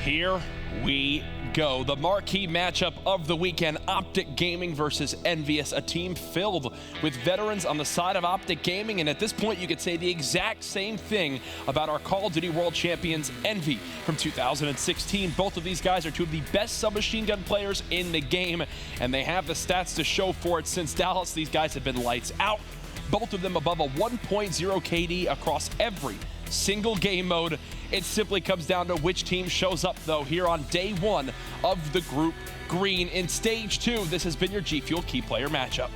Here we go. The marquee matchup of the weekend, OpTic Gaming versus EnVyUs, a team filled with veterans on the side of OpTic Gaming. And at this point, you could say the exact same thing about our Call of Duty World Champions, Envy, from 2016. Both of these guys are two of the best submachine gun players in the game, and they have the stats to show for it. Since Dallas, these guys have been lights out. Both of them above a 1.0 KD across every single game mode. It simply comes down to which team shows up, though, here on day one of the Group Green. In Stage 2, this has been your G Fuel Key Player matchup.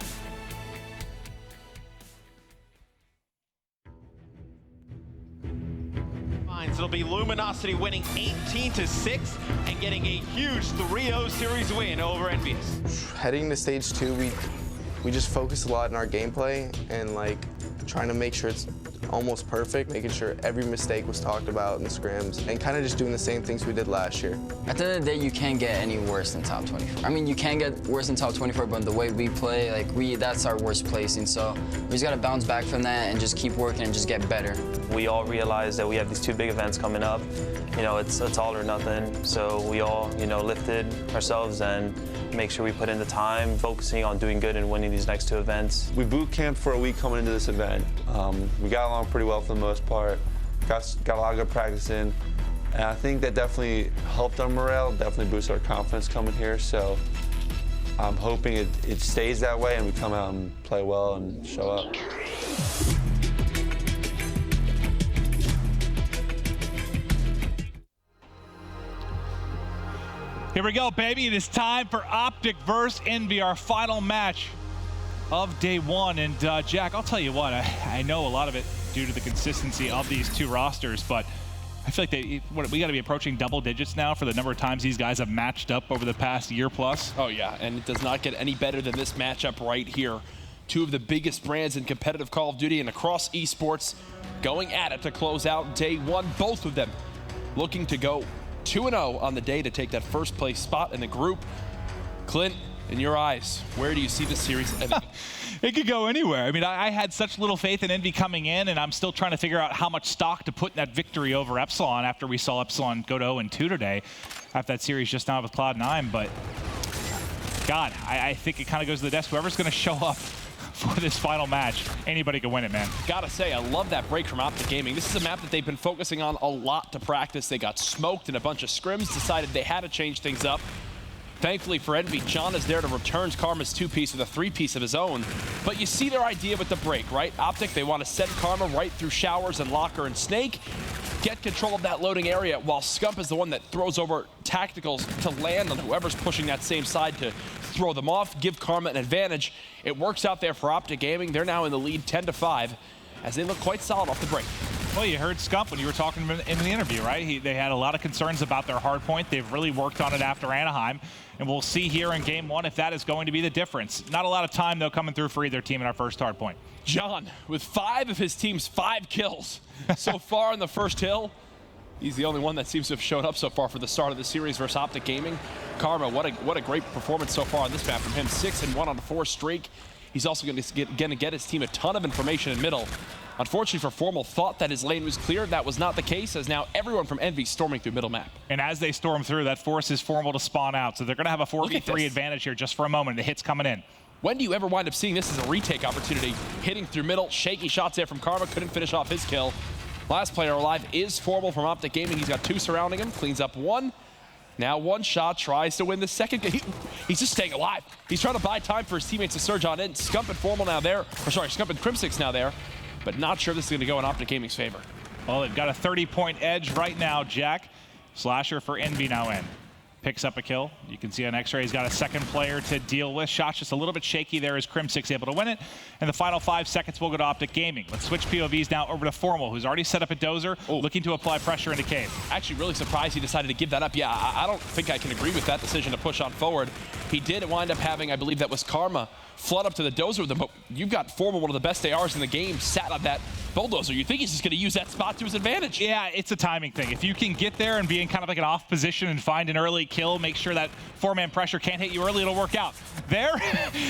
It'll be Luminosity winning 18-6 and getting a huge 3-0 series win over EnVyUs. Heading to Stage 2, we just focused a lot in our gameplay and trying to make sure it's almost perfect, making sure every mistake was talked about in the scrims, and kind of just doing the same things we did last year. At the end of the day, you can't get any worse than top 24. I mean, you can get worse than top 24, but the way we play, that's our worst placing. So we just got to bounce back from that and just keep working and just get better. We all realize that we have these two big events coming up. You know, it's all or nothing. So we all, lifted ourselves and make sure we put in the time, focusing on doing good and winning these next two events. We boot camped for a week coming into this event. We got along pretty well for the most part. Got a lot of good practice in. And I think that definitely helped our morale, definitely boosted our confidence coming here. So I'm hoping it stays that way and we come out and play well and show up. Here we go, baby. It is time for OpTic versus Envy, our final match of day one. And Jack, I'll tell you what, I know a lot of it due to the consistency of these two rosters, but I feel like we got to be approaching double digits now for the number of times these guys have matched up over the past year plus. Oh yeah, and it does not get any better than this matchup right here. Two of the biggest brands in competitive Call of Duty and across esports going at it to close out day one. Both of them looking to go 2-0 on the day to take that first place spot in the group. Clint, in your eyes, where do you see this series ending? It could go anywhere. I mean, I had such little faith in Envy coming in, and I'm still trying to figure out how much stock to put in that victory over Epsilon after we saw Epsilon go to 0-2 today after that series just now with Cloud9. But God, I think it kind of goes to the desk. Whoever's going to show up for this final match, anybody can win it, man. Gotta say, I love that break from OpTic Gaming. This is a map that they've been focusing on a lot to practice. They got smoked in a bunch of scrims, decided they had to change things up. Thankfully for Envy, John is there to return Karma's two-piece with a three-piece of his own. But you see their idea with the break, right? OpTic, they want to send Karma right through Showers and Locker and Snake, get control of that loading area, while Scump is the one that throws over tacticals to land on whoever's pushing that same side to throw them off, give Karma an advantage. It works out there for OpTic Gaming. They're now in the lead 10-5 as they look quite solid off the break. Well, you heard Scump when you were talking to him in the interview, right? They had a lot of concerns about their hard point. They've really worked on it after Anaheim, and we'll see here in game one if that is going to be the difference. Not a lot of time, though, coming through for either team in our first hard point. John, with 5 of his team's 5 kills so far in the first hill, he's the only one that seems to have shown up so far for the start of the series versus OpTic Gaming. Karma, what a great performance so far on this map from him. 6-1 on a 4 streak. He's also going to get his team a ton of information in middle. Unfortunately for Formal, thought that his lane was clear. That was not the case, as now everyone from Envy storming through middle map. And as they storm through, that forces Formal to spawn out. So they're going to have a 4v3 advantage here just for a moment. The hit's coming in. When do you ever wind up seeing this as a retake opportunity? Hitting through middle, shaky shots there from Karma, couldn't finish off his kill. Last player alive is Formal from OpTic Gaming. He's got 2 surrounding him, cleans up 1. Now 1 shot, tries to win the second. He's just staying alive. He's trying to buy time for his teammates to surge on in. Scump and Formal now there, or sorry, Scump and Crimsix now there, but not sure this is gonna go in OpTic Gaming's favor. Well, they've got a 30-point edge right now, Jack. Slasher for Envy now in. Picks up a kill. You can see on X-Ray he's got a second player to deal with. Shot's just a little bit shaky there as Crim6 able to win it. And the final 5 seconds will go to OpTic Gaming. Let's switch POVs now over to Formal, who's already set up a dozer, looking to apply pressure into Cave. Actually really surprised he decided to give that up. Yeah, I don't think I can agree with that decision to push on forward. He did wind up having, I believe that was Karma, flood up to the dozer with him, but you've got Formal, one of the best ARs in the game, sat on that Bulldozer, you think he's just going to use that spot to his advantage. Yeah, it's a timing thing. If you can get there and be in kind of like an off position and find an early kill, make sure that four-man pressure can't hit you early, it'll work out. There,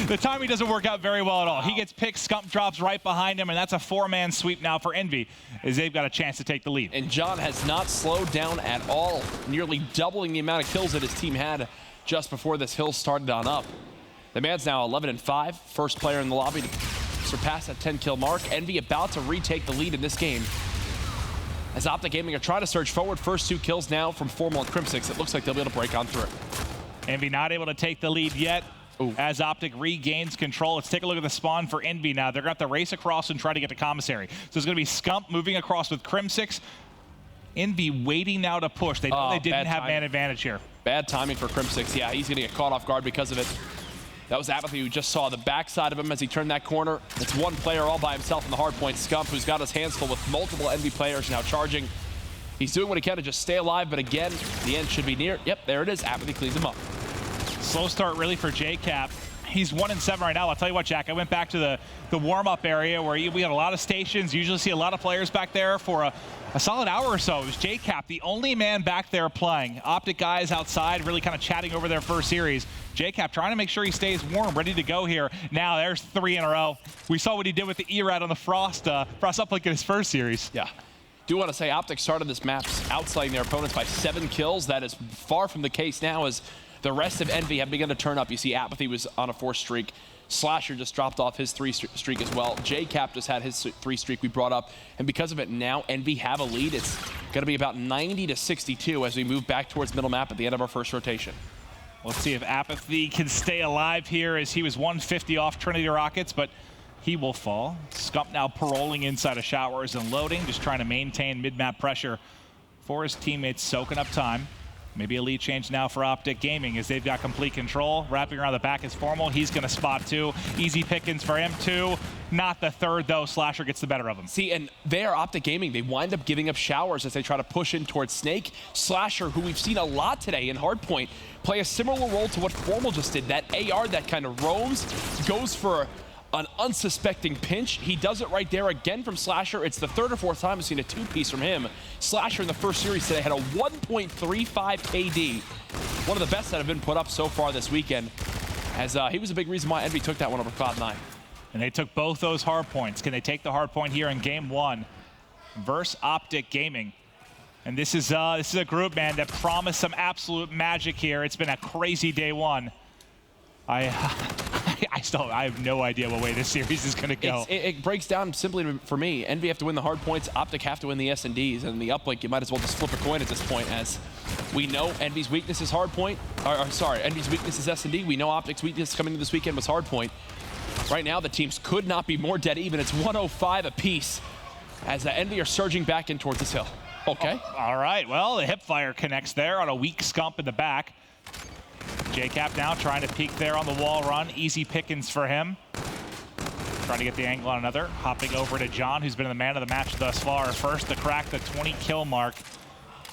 the timing doesn't work out very well at all. He gets picked, Scump drops right behind him, and that's a four-man sweep now for Envy, as they've got a chance to take the lead. And John has not slowed down at all, nearly doubling the amount of kills that his team had just before this hill started on up. The man's now 11-5, first player in the lobby to surpass that 10-kill mark. Envy about to retake the lead in this game, as OpTic Gaming are trying to surge forward. First 2 kills now from Formal and Crimsix. It looks like they'll be able to break on through. Envy not able to take the lead yet. Ooh. As OpTic regains control. Let's take a look at the spawn for Envy now. They're going to have to race across and try to get to commissary. So it's going to be Scump moving across with Crimsix. Envy waiting now to push. They know they didn't have man advantage here. Bad timing for Crimsix. Yeah, he's going to get caught off guard because of it. That was Apathy, who just saw the backside of him as he turned that corner. It's one player all by himself in the hardpoint. Scump, who's got his hands full with multiple Envy players now charging. He's doing what he can to just stay alive, but again, the end should be near. Yep, there it is. Apathy cleans him up. Slow start really for JCap. He's 1-7 right now. I'll tell you what, Jack, I went back to the warm-up area where we had a lot of stations. Usually see a lot of players back there for a solid hour or so. It was JCap, the only man back there playing. OpTic guys outside really kind of chatting over their first series. JCap trying to make sure he stays warm, ready to go here. Now there's 3 in a row. We saw what he did with the ERAD on the Frost Uplink in his first series. Yeah. Do want to say OpTic started this map outslaying their opponents by 7 kills. That is far from the case now, as the rest of Envy have begun to turn up. You see Apathy was on a 4 streak. Slasher just dropped off his 3 streak as well. JCap just had his 3 streak we brought up. And because of it, now Envy have a lead. It's going to be about 90-62 as we move back towards middle map at the end of our first rotation. Let's see if Apathy can stay alive here, as he was 150 off Trinity Rockets, but he will fall. Scump now paroling inside of showers and loading, just trying to maintain mid-map pressure for his teammates, soaking up time. Maybe a lead change now for OpTic Gaming, as they've got complete control. Wrapping around the back is Formal. He's going to spot 2. Easy pickings for him, 2. Not the third, though. Slasher gets the better of him. See, and they are OpTic Gaming. They wind up giving up showers as they try to push in towards Snake. Slasher, who we've seen a lot today in Hardpoint, play a similar role to what Formal just did. That AR that kind of roams, goes for an unsuspecting pinch. He does it right there again from Slasher. It's the 3rd or 4th time I've seen a 2-piece from him. Slasher in the first series today had a 1.35 KD. One of the best that have been put up so far this weekend, as he was a big reason why Envy took that one over Cloud9. And they took both those hard points. Can they take the hard point here in game 1 versus OpTic Gaming? And this is a group, man, that promised some absolute magic here. It's been a crazy day 1. I have no idea what way this series is going to go. It breaks down simply for me. Envy have to win the hard points. OpTic have to win the S&Ds. And the uplink, you might as well just flip a coin at this point, as we know Envy's weakness is hard point. Envy's weakness is S&D. We know OpTic's weakness coming into this weekend was hard point. Right now, the teams could not be more dead even. It's 105 apiece, as Envy are surging back in towards this hill. Okay. Oh, all right. Well, the hip fire connects there on a weak Scump in the back. JCap now trying to peek there on the wall run. Easy pickings for him. Trying to get the angle on another. Hopping over to John, who's been the man of the match thus far. First to crack the 20-kill mark.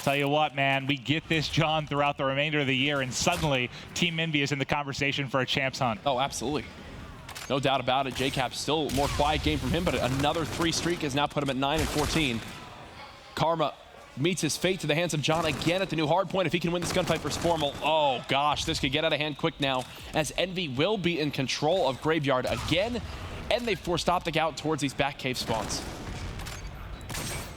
Tell you what, man, we get this John throughout the remainder of the year, and suddenly Team Envy is in the conversation for a champs hunt. Oh, absolutely. No doubt about it. JCap's still a more quiet game from him, but another 3 streak has now put him at 9-14. Karma meets his fate to the hands of John again at the new hard point. If he can win this gunfight for Formal, oh gosh, this could get out of hand quick now, as Envy will be in control of Graveyard again, and they forced OpTic out towards these back cave spawns.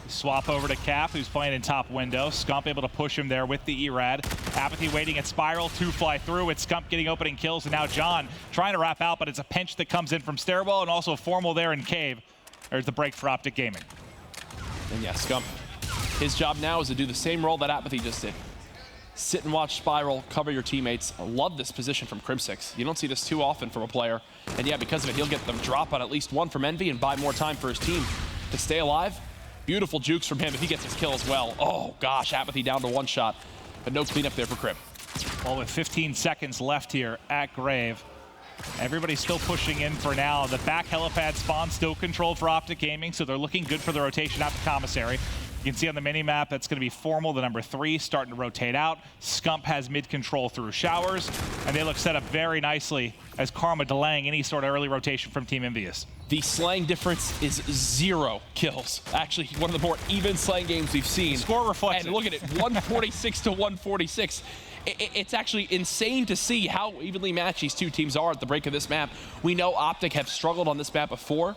Swap over to Cap, who's playing in top window. Scump able to push him there with the ERAD. Apathy waiting at Spiral, 2 fly through. It's Scump getting opening kills, and now John trying to wrap out, but it's a pinch that comes in from Stairwell, and also Formal there in Cave. There's the break for OpTic Gaming. And yeah, Scump, his job now is to do the same role that Apathy just did. Sit and watch Spiral, cover your teammates. I love this position from Crimsix. You don't see this too often from a player. And yeah, because of it, he'll get them drop on at least 1 from Envy and buy more time for his team to stay alive. Beautiful jukes from him if he gets his kill as well. Oh gosh, Apathy down to 1 shot, but no cleanup there for Crim. Well, with 15 seconds left here at Grave, everybody's still pushing in for now. The back helipad spawn still controlled for OpTic Gaming, so they're looking good for the rotation out to Commissary. You can see on the mini-map, that's going to be Formal, the number 3, starting to rotate out. Scump has mid-control through Showers, and they look set up very nicely as Karma delaying any sort of early rotation from Team EnVyUs. The slaying difference is 0 kills. Actually, one of the more even slaying games we've seen. Score reflects And look at it, 146 to 146. It's actually insane to see how evenly matched these two teams are at the break of this map. We know OpTic have struggled on this map before.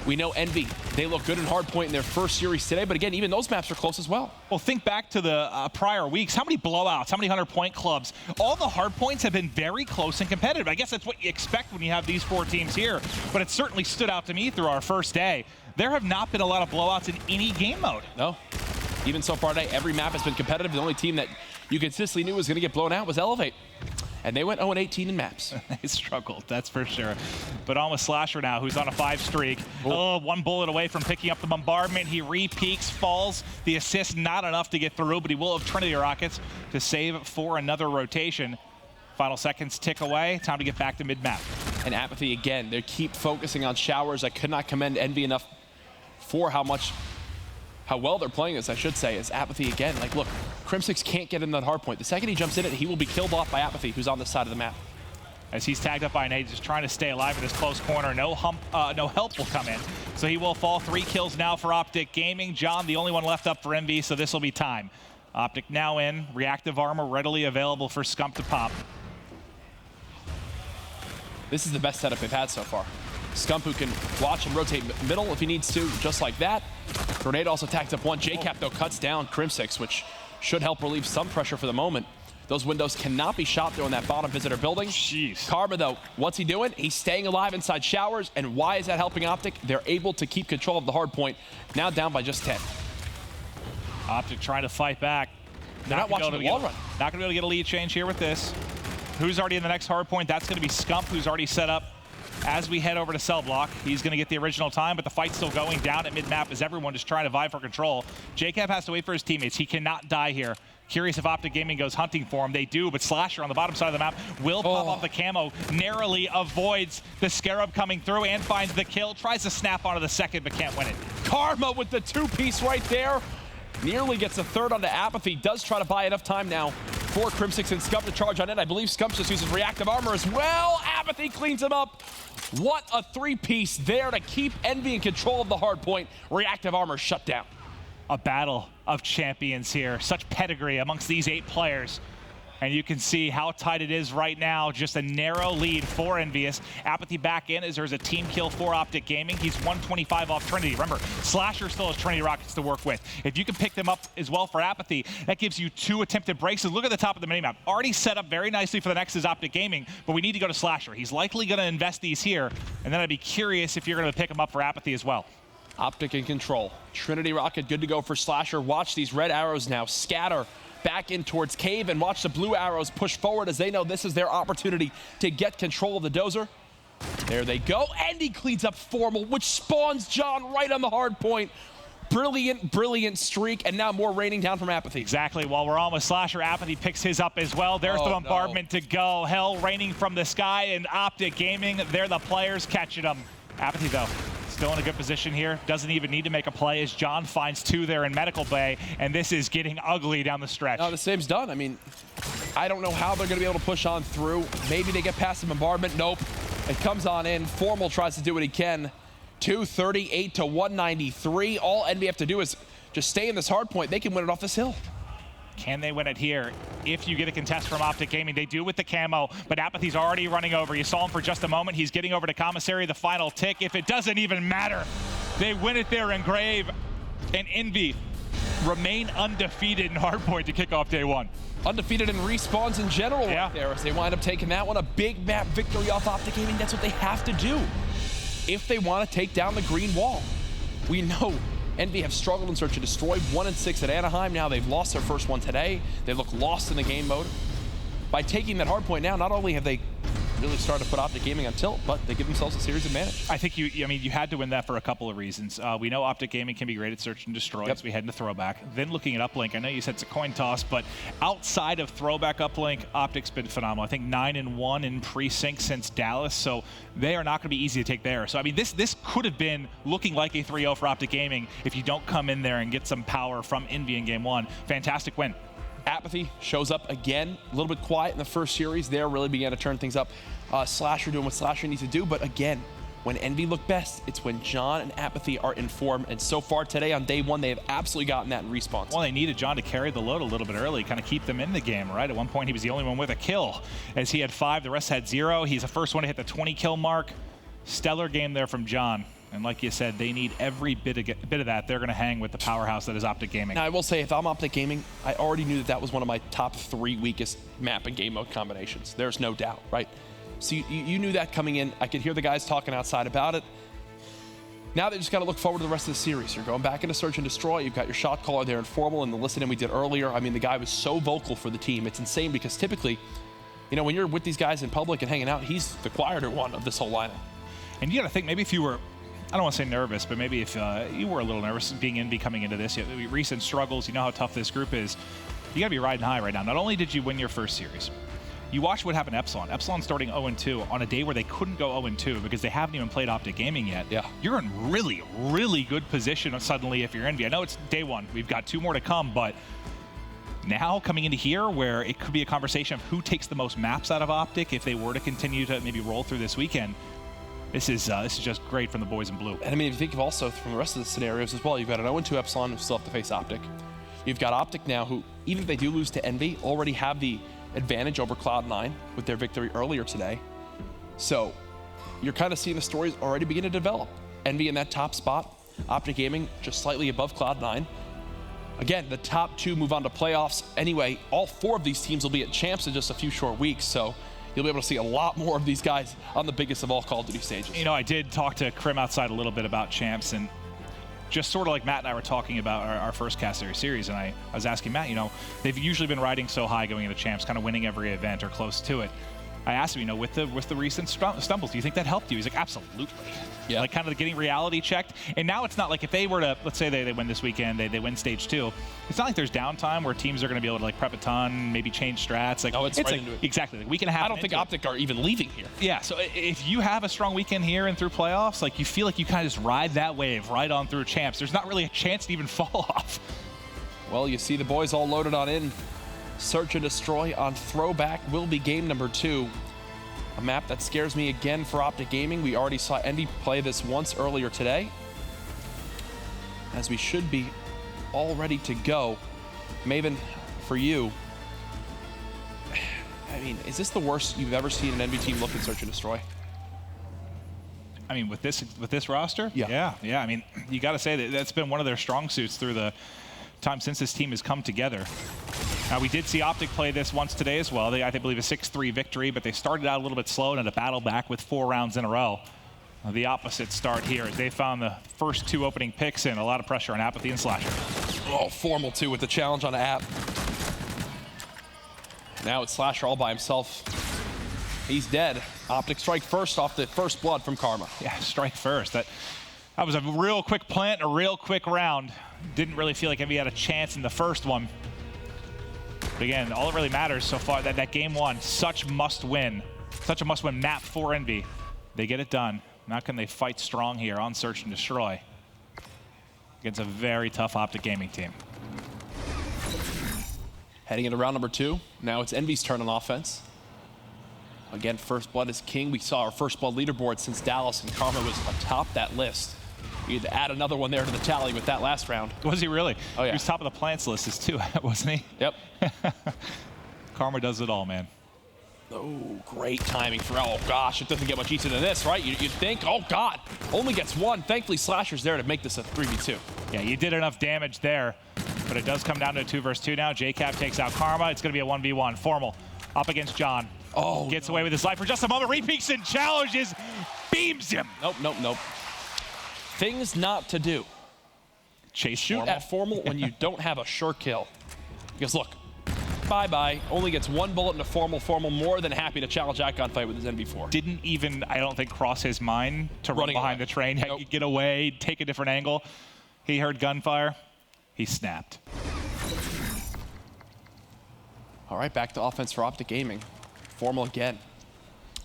We know Envy, they look good in Hardpoint in their first series today, but again, even those maps are close as well. Well, think back to the prior weeks. How many blowouts, how many 100-point clubs? All the Hardpoints have been very close and competitive. I guess that's what you expect when you have these 4 teams here, but it certainly stood out to me through our first day. There have not been a lot of blowouts in any game mode. No, even so far today, every map has been competitive. The only team that you consistently knew was going to get blown out was Elevate. And they went 0-18 in maps. They struggled, that's for sure. But on with Slasher now, who's on a 5 streak. Oh, 1 bullet away from picking up the bombardment. He re-peaks, falls. The assist not enough to get through, but he will have Trinity Rockets to save for another rotation. Final seconds tick away. Time to get back to mid-map. And Apathy again, they keep focusing on Showers. I could not commend Envy enough for how well they're playing this, I should say, is Apathy again. Like, look, Crimsix can't get in that Hardpoint. The second he jumps in it, he will be killed off by Apathy, who's on this side of the map. As he's tagged up by Nate, just trying to stay alive in this close corner. No help will come in, so he will fall. 3 kills now for OpTic Gaming. John, the only one left up for Envy, so this will be time. OpTic now in. Reactive armor readily available for Scump to pop. This is the best setup they've had so far. Scump, who can watch and rotate middle if he needs to, just like that. Grenade also tags up 1. JCap, though, cuts down Crimsix, which should help relieve some pressure for the moment. Those windows cannot be shot through in that bottom visitor building. Jeez. Karma, though, what's he doing? He's staying alive inside Showers, and why is that helping OpTic? They're able to keep control of the Hardpoint, now down by just 10. OpTic trying to fight back. They're not watching the wall run. Not going to be able to get a lead change here with this. Who's already in the next Hardpoint? That's going to be Scump, who's already set up. As we head over to cell block, he's going to get the original time, but the fight's still going down at mid-map as everyone just trying to vie for control. JCap has to wait for his teammates. He cannot die here. Curious if OpTic Gaming goes hunting for him. They do, but Slasher on the bottom side of the map will pop off the camo, narrowly avoids the Scarab coming through and finds the kill. Tries to snap onto the second, but can't win it. Karma with the 2-piece right there. Nearly gets a third onto Apathy. Does try to buy enough time now for Crimsix and Scump to charge on it. I believe Scump just uses reactive armor as well. Apathy cleans him up. What a 3-piece there to keep Envy in control of the Hardpoint. Reactive armor shut down. A battle of champions here. Such pedigree amongst these 8 players. And you can see how tight it is right now. Just a narrow lead for EnVyUs. Apathy back in as there's a team kill for OpTic Gaming. He's 125 off Trinity. Remember, Slasher still has Trinity Rockets to work with. If you can pick them up as well for Apathy, that gives you 2 attempted breaks. Look at the top of the minimap. Already set up very nicely for the next is OpTic Gaming, but we need to go to Slasher. He's likely going to invest these here, and then I'd be curious if you're going to pick him up for Apathy as well. OpTic in control. Trinity Rocket good to go for Slasher. Watch these red arrows now scatter back in towards Cave, and watch the blue arrows push forward as they know this is their opportunity to get control of the dozer. There they go, and he cleans up Formal, which spawns John right on the Hardpoint. Brilliant, brilliant streak, and now more raining down from Apathy. Exactly. While we're on with Slasher, Apathy picks his up as well. There's the bombardment to go. Hell raining from the sky, and OpTic Gaming, they're the players catching them. Apathy, though, still in a good position here. Doesn't even need to make a play as John finds 2 there in Medical Bay, and this is getting ugly down the stretch. No, the save's done. I mean, I don't know how they're going to be able to push on through. Maybe they get past the bombardment. Nope. It comes on in. Formal tries to do what he can. 238 to 193. All Envy have to do is just stay in this Hardpoint. They can win it off this hill. Can they win it here? If you get a contest from OpTic Gaming, they do with the camo, but Apathy's already running over. You saw him for just a moment. He's getting over to Commissary, the final tick. If it doesn't even matter, they win it there in Grave, and Envy remain undefeated in Hardpoint to kick off day 1. Undefeated in respawns in general right there as they wind up taking that one. A big map victory off OpTic Gaming. That's what they have to do if they want to take down the green wall. We know Envy have struggled in search of destroy. 1-6 at Anaheim. Now they've lost their first one today. They look lost in the game mode. By taking that Hardpoint now, not only have they really started to put OpTic Gaming on tilt, but they give themselves a series advantage. I think you had to win that for a couple of reasons. We know OpTic Gaming can be great at search and destroy as we head into throwback. Then looking at Uplink, I know you said it's a coin toss, but outside of throwback Uplink, OpTic's been phenomenal. I think 9-1 in pre-sync since Dallas, so they are not going to be easy to take there. So I mean, this could have been looking like a 3-0 for OpTic Gaming if you don't come in there and get some power from Envy in game one. Fantastic win. Apathy shows up again, a little bit quiet in the first series. There really began to turn things up. Slasher doing what Slasher needs to do, but again, when Envy look best, it's when John and Apathy are in form, and so far today on day one, they have absolutely gotten that in response. Well, they needed John to carry the load a little bit early, kind of keep them in the game, right? At one point, he was the only one with a kill, as he had 5, the rest had 0. He's the first one to hit the 20-kill mark. Stellar game there from John. And like you said, they need every bit of that. They're going to hang with the powerhouse that is OpTic Gaming. Now, I will say, if I'm OpTic Gaming, I already knew that was one of my top 3 weakest map and game mode combinations. There's no doubt, right? So you knew that coming in. I could hear the guys talking outside about it. Now they just got to look forward to the rest of the series. You're going back into Search and Destroy. You've got your shot caller there in Formal, and the listening we did earlier. I mean, the guy was so vocal for the team. It's insane because typically, you know, when you're with these guys in public and hanging out, he's the quieter one of this whole lineup. And you got to think, maybe if you were, I don't want to say nervous, but maybe if you were a little nervous being Envy coming into this, recent struggles, you know how tough this group is, you got to be riding high right now. Not only did you win your first series, you watched what happened to Epsilon. Epsilon starting 0-2 on a day where they couldn't go 0-2 because they haven't even played OpTic Gaming yet. Yeah. You're in really, really good position suddenly if you're Envy. I know it's day one. We've got 2 more to come, but now coming into here where it could be a conversation of who takes the most maps out of OpTic if they were to continue to maybe roll through this weekend. This is just great from the boys in blue. And I mean, if you think of also from the rest of the scenarios as well, you've got an 0-2 Epsilon who still have to face OpTic. You've got OpTic now who, even if they do lose to Envy, already have the advantage over Cloud9 with their victory earlier today. So you're kind of seeing the stories already begin to develop. Envy in that top spot, OpTic Gaming just slightly above Cloud9. Again, the top 2 move on to playoffs. Anyway, all 4 of these teams will be at Champs in just a few short weeks, so you'll be able to see a lot more of these guys on the biggest of all Call of Duty stages. You know, I did talk to Krim outside a little bit about Champs, and just sort of like Matt and I were talking about our first Cast series, and I was asking Matt, you know, they've usually been riding so high going into Champs, kind of winning every event or close to it. I asked him, you know, with the recent stumbles, do you think that helped you? He's like, absolutely. Yeah. Like kind of getting reality checked. And now it's not like if they were to, let's say they win this weekend, they win stage 2. It's not like there's downtime where teams are going to be able to like prep a ton, maybe change strats. Like, no, it's right into it. Exactly. Like, we can have. I don't think OpTic are even leaving here. Yeah. So if you have a strong weekend here and through playoffs, like you feel like you kind of just ride that wave right on through Champs. There's not really a chance to even fall off. Well, you see the boys all loaded on in. Search and Destroy on Throwback will be game number 2. A map that scares me again for OpTic Gaming. We already saw Envy play this once earlier today, as we should be all ready to go. Maven, for you, I mean, is this the worst you've ever seen an Envy team look in Search and Destroy? I mean, with this roster? Yeah. Yeah. I mean, you got to say that's been one of their strong suits through the time since this team has come together. Now, we did see OpTic play this once today as well. I believe a 6-3 victory, but they started out a little bit slow and had to battle back with 4 rounds in a row. The opposite start here as they found the first 2 opening picks in. A lot of pressure on Apathy and Slasher. Oh, Formal too with the challenge on App. Now it's Slasher all by himself. He's dead. OpTic strike first off the first blood from Karma. Yeah, strike first. That was a real quick plant, a real quick round. Didn't really feel like Envy had a chance in the first one. But again, all that really matters so far, that game 1, such a must-win map for Envy. They get it done. Now can they fight strong here on Search and Destroy against a very tough OpTic Gaming team. Heading into round number 2. Now it's Envy's turn on offense. Again, first blood is king. We saw our first blood leaderboard since Dallas, and Karma was atop that list. We had to add another one there to the tally with that last round. Was he really? Oh, yeah. He was top of the plants list too, wasn't he? Yep. Karma does it all, man. Oh, great timing for, oh gosh, it doesn't get much easier than this, right? You'd think, oh God, only gets 1. Thankfully, Slasher's there to make this a 3v2. Yeah, you did enough damage there, but it does come down to a 2 versus 2 now. JCap takes out Karma. It's going to be a 1v1. Formal up against John. Oh, gets away with his life for just a moment. Repeats and challenges, beams him. Nope. Things not to do. Chase Shoot Formal. at Formal when you don't have a sure kill. Because look, bye-bye. Only gets one bullet into Formal. Formal more than happy to challenge that gunfight with his NV4. Didn't even, I don't think, cross his mind to run behind the train. Nope. Get away, take a different angle. He heard gunfire. He snapped. All right, back to offense for OpTic Gaming. Formal again.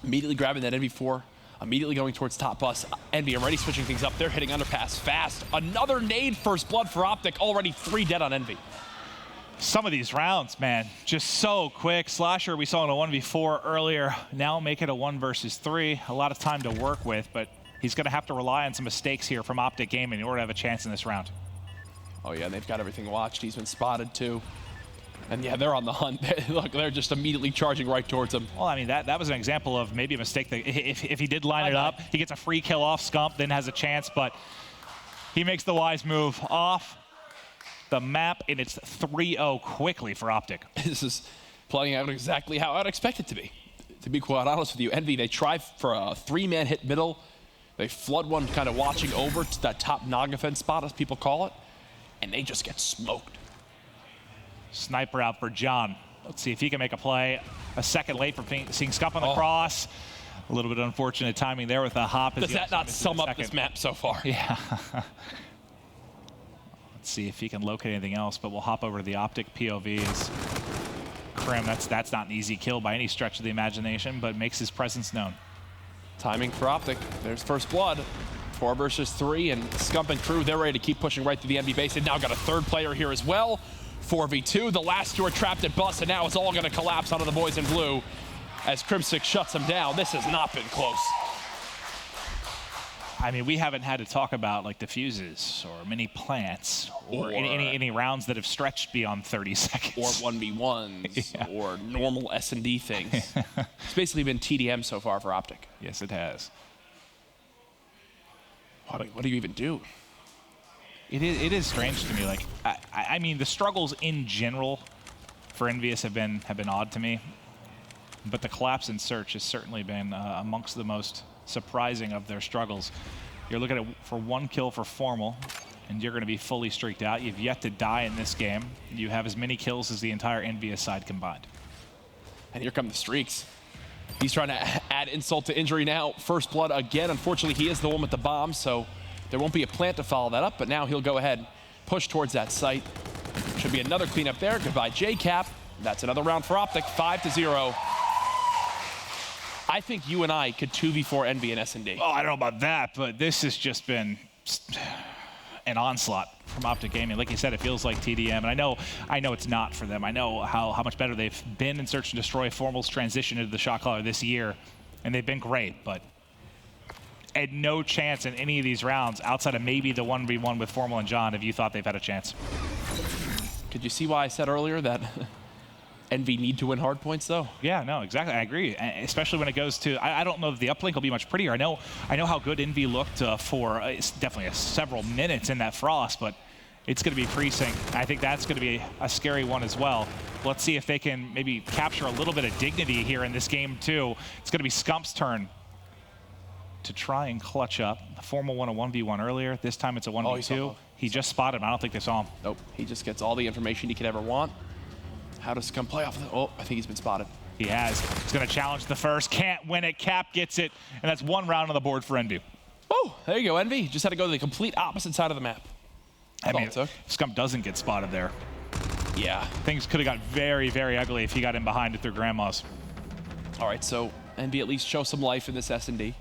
Immediately grabbing that NV4. Immediately going towards top bus. Envy already switching things up. They're hitting underpass fast. Another nade first blood for OpTic. Already 3 dead on Envy. Some of these rounds, man, just so quick. Slasher, we saw in a 1v4 earlier. Now make it a 1 versus 3. A lot of time to work with, but he's going to have to rely on some mistakes here from OpTic Gaming in order to have a chance in this round. Oh, yeah, they've got everything watched. He's been spotted, too. And, yeah, they're on the hunt. Look, they're just immediately charging right towards him. Well, I mean, that was an example of maybe a mistake. That if he did line it up, he gets a free kill off Scump, then has a chance, but he makes the wise move off the map, and it's 3-0 quickly for OpTic. This is playing out exactly how I'd expect it to be quite honest with you. Envy, they try for a 3-man hit middle. They flood one kind of watching over to that top Naga fence spot, as people call it, and they just get smoked. Sniper out for John. Let's see if he can make a play. A second late for seeing Scump on the cross. A little bit unfortunate timing there with a hop. Does that not sum up this map so far? Yeah. Let's see if he can locate anything else, but we'll hop over to the OpTic POVs. Krim, that's not an easy kill by any stretch of the imagination, but makes his presence known. Timing for OpTic. There's first blood. 4 versus 3, and Scump and crew, they're ready to keep pushing right through the Envy base. They've now got a third player here as well. 4v2. The last 2 are trapped at bus, and now it's all going to collapse onto the boys in blue as Crimsic shuts them down. This has not been close. I mean, we haven't had to talk about like diffuses or mini plants or any rounds that have stretched beyond 30 seconds. Or 1v1s or normal S&D things. It's basically been TDM so far for OpTic. Yes, it has. What do you even do? It is strange to me. Like, I mean, the struggles in general for EnVyUs have been odd to me, but the collapse in search has certainly been amongst the most surprising of their struggles. You're looking at for 1 kill for Formal, and you're going to be fully streaked out. You've yet to die in this game. You have as many kills as the entire EnVyUs side combined. And here come the streaks. He's trying to add insult to injury now. First blood again. Unfortunately, he is the one with the bomb, so there won't be a plant to follow that up, but now he'll go ahead, push towards that site. Should be another cleanup there. Goodbye, JCap. That's another round for OpTic, 5-0. I think you and I could 2v4 Envy and S&D. Oh, I don't know about that, but this has just been an onslaught from OpTic Gaming. Like you said, it feels like TDM, and I know it's not for them. I know how much better they've been in Search and Destroy. Formal's transition into the shot caller this year, and they've been great, but had no chance in any of these rounds outside of maybe the 1v1 with Formal and John if you thought they've had a chance. Could you see why I said earlier that Envy need to win hard points, though? Yeah, no, exactly. I agree, especially when it goes to. I don't know that the uplink will be much prettier. I know how good Envy looked for it's definitely several minutes in that frost, but it's going to be precinct. I think that's going to be a scary one as well. Let's see if they can maybe capture a little bit of dignity here in this game too. It's going to be Scump's turn to try and clutch up. The Formal won a 1v1 earlier. This time it's a 1v2. He just spotted him. I don't think they saw him. Nope. He just gets all the information he could ever want. How does Scump play off of the... Oh, I think he's been spotted. He has. He's going to challenge the first. Can't win it. Cap gets it. And that's 1 round on the board for Envy. Oh, there you go, Envy. Just had to go to the complete opposite side of the map. I mean, if Scump doesn't get spotted there, yeah, things could have got very, very ugly if he got in behind it through Grandma's. All right, so Envy at least show some life in this S&D.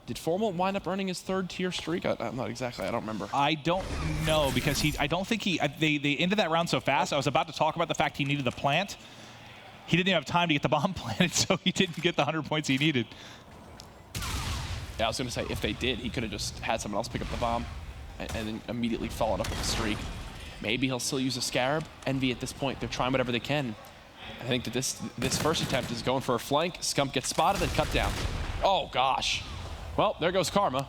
Did Formal wind up earning his 3rd tier streak? I'm not exactly. I don't remember. I don't know because I don't think they ended that round so fast. I was about to talk about the fact he needed the plant. He didn't even have time to get the bomb planted, so he didn't get the 100 points he needed. Yeah, I was going to say if they did, he could have just had someone else pick up the bomb and then immediately followed up with a streak. Maybe he'll still use a Scarab. Envy at this point, they're trying whatever they can. I think that this first attempt is going for a flank. Scump gets spotted and cut down. Oh gosh. Well, there goes Karma.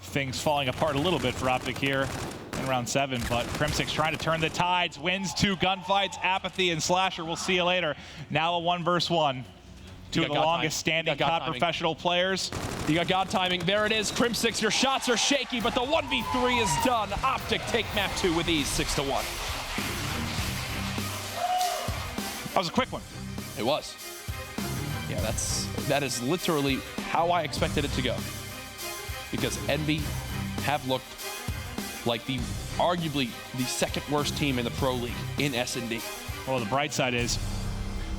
Things falling apart a little bit for OpTic here in round 7, but Crimsic's trying to turn the tides, wins 2 gunfights, Apathy and Slasher, we'll see you later. Now a 1 versus 1. 2 of the longest standing COD professional players. You got God timing, there it is. Crimsix, your shots are shaky, but the 1v3 is done. OpTic take map 2 with ease, 6-1. That was a quick one. It was. Yeah, that is literally how I expected it to go. Because Envy have looked like arguably the second worst team in the Pro League in S&D. Well, the bright side is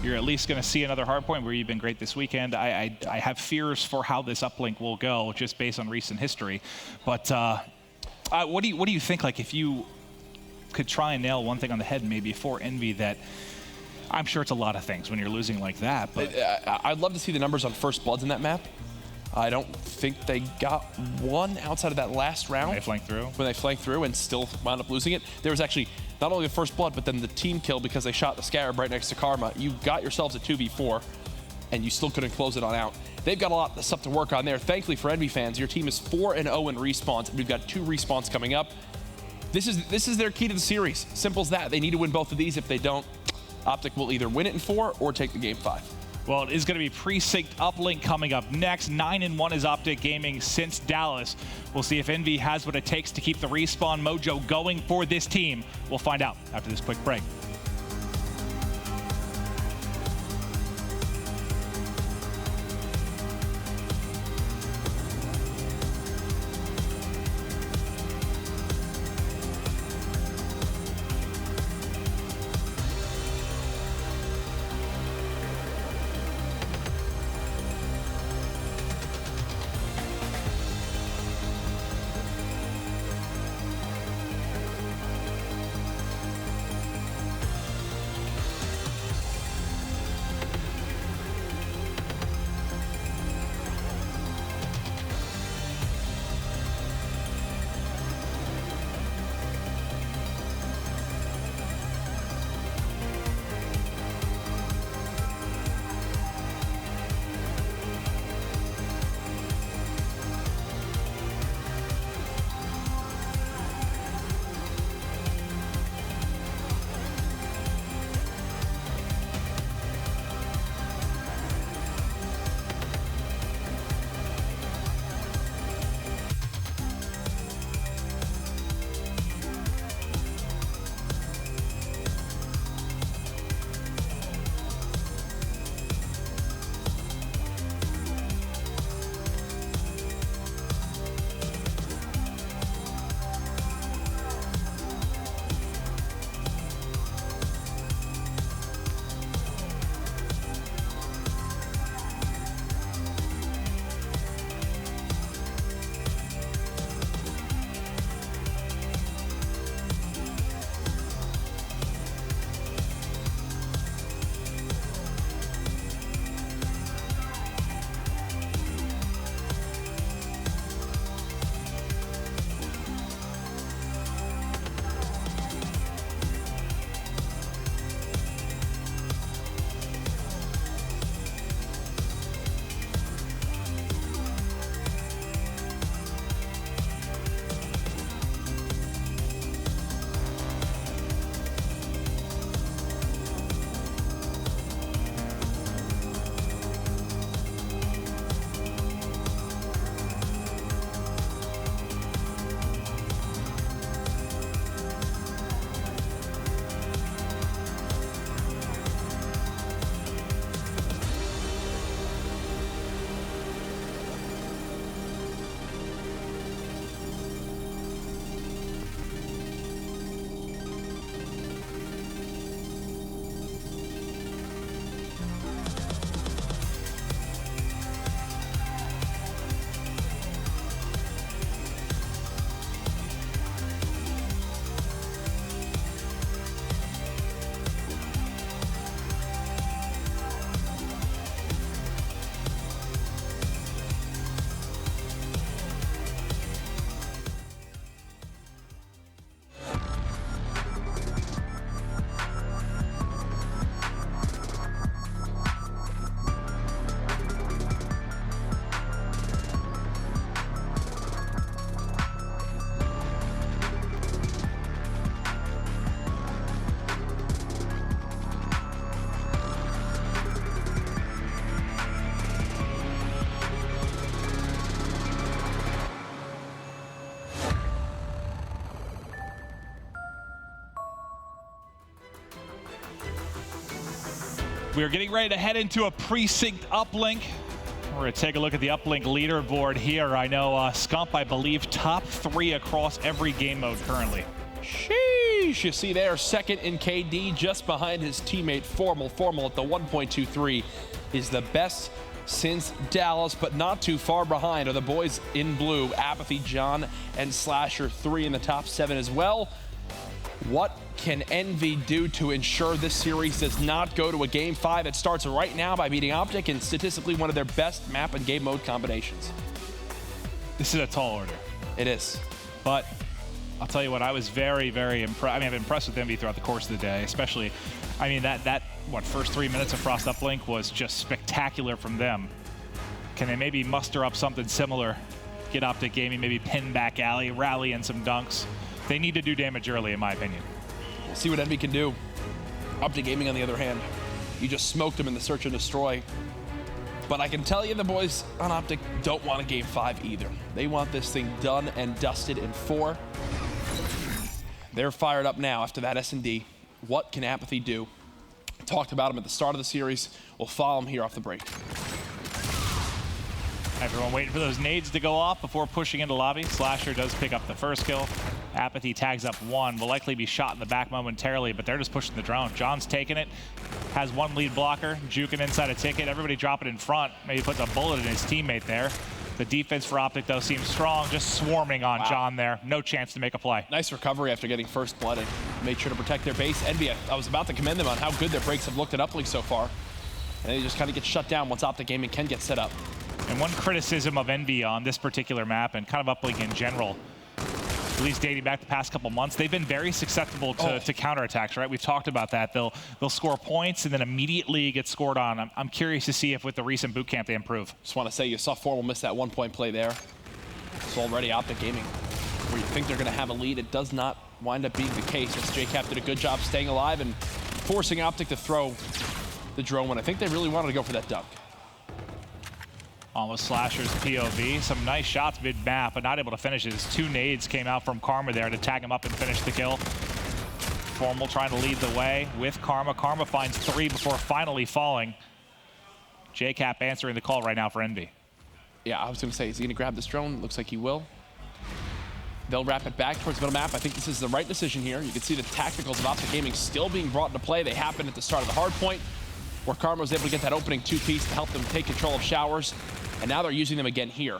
you're at least going to see another Hardpoint where you've been great this weekend. I have fears for how this uplink will go just based on recent history. But what do you think, like, if you could try and nail one thing on the head maybe for Envy that I'm sure it's a lot of things when you're losing like that, but I'd love to see the numbers on first bloods in that map. I don't think they got one outside of that last round. They flanked through. When they flanked through and still wound up losing it. There was actually not only the first blood, but then the team kill because they shot the Scarab right next to Karma. You got yourselves a 2v4, and you still couldn't close it on out. They've got a lot of stuff to work on there. Thankfully for Envy fans, your team is 4-0 in respawns, and we've got 2 respawns coming up. This is their key to the series. Simple as that. They need to win both of these. If they don't, OpTic will either win it in 4 or take the game 5. Well, it is going to be Precinct Uplink coming up next. 9-1 is OpTic Gaming since Dallas. We'll see if Envy has what it takes to keep the respawn mojo going for this team. We'll find out after this quick break. We're getting ready to head into a precinct uplink. We're going to take a look at the uplink leaderboard here. I know Scump, I believe, top 3 across every game mode currently. Sheesh. You see there, second in KD, just behind his teammate Formal. Formal at the 1.23 is the best since Dallas, but not too far behind are the boys in blue, Apathy, John, and Slasher, 3 in the top 7 as well. What can Envy do to ensure this series does not go to a Game 5? It starts right now by beating OpTic and statistically one of their best map and game mode combinations. This is a tall order. It is. But I'll tell you what, I was very, very impressed. I mean, I've been impressed with Envy throughout the course of the day, especially, I mean, that first 3 minutes of Frost Uplink was just spectacular from them. Can they maybe muster up something similar? Get OpTic Gaming, maybe pin back alley, rally in some dunks. They need to do damage early, in my opinion. We'll see what Envy can do. OpTic Gaming, on the other hand, you just smoked them in the search and destroy. But I can tell you the boys on OpTic don't want a Game 5 either. They want this thing done and dusted in 4. They're fired up now after that S&D. What can Apathy do? Talked about him at the start of the series. We'll follow him here off the break. Everyone waiting for those nades to go off before pushing into lobby. Slasher does pick up the first kill. Apathy tags up 1. Will likely be shot in the back momentarily, but they're just pushing the drone. John's taking it. Has 1 lead blocker. Juking inside a ticket. Everybody dropping in front. Maybe puts a bullet in his teammate there. The defense for OpTic, though, seems strong. Just swarming on John there. No chance to make a play. Nice recovery after getting first blood and made sure to protect their base. Envy, I was about to commend them on how good their breaks have looked at Uplink so far. And they just kind of get shut down once OpTic Gaming can get set up. And one criticism of Envy on this particular map and kind of Uplink in general, at least dating back the past couple months, they've been very susceptible to counterattacks, right? We've talked about that. They'll score points and then immediately get scored on. I'm curious to see if with the recent boot camp they improve. Just want to say you saw Formal miss that 1-point play there. It's already OpTic Gaming, where you think they're going to have a lead. It does not wind up being the case, as JCap did a good job staying alive and forcing OpTic to throw the drone when I think they really wanted to go for that dunk. Almost Slasher's POV. Some nice shots mid-map, but not able to finish. His 2 nades came out from Karma there to tag him up and finish the kill. Formal trying to lead the way with Karma. Karma finds 3 before finally falling. JCap answering the call right now for Envy. Yeah, I was going to say, is he going to grab this drone? Looks like he will. They'll wrap it back towards middle map. I think this is the right decision here. You can see the tacticals of OpTic Gaming still being brought into play. They happened at the start of the Hardpoint, where Karma was able to get that opening 2-piece to help them take control of showers. And now they're using them again here.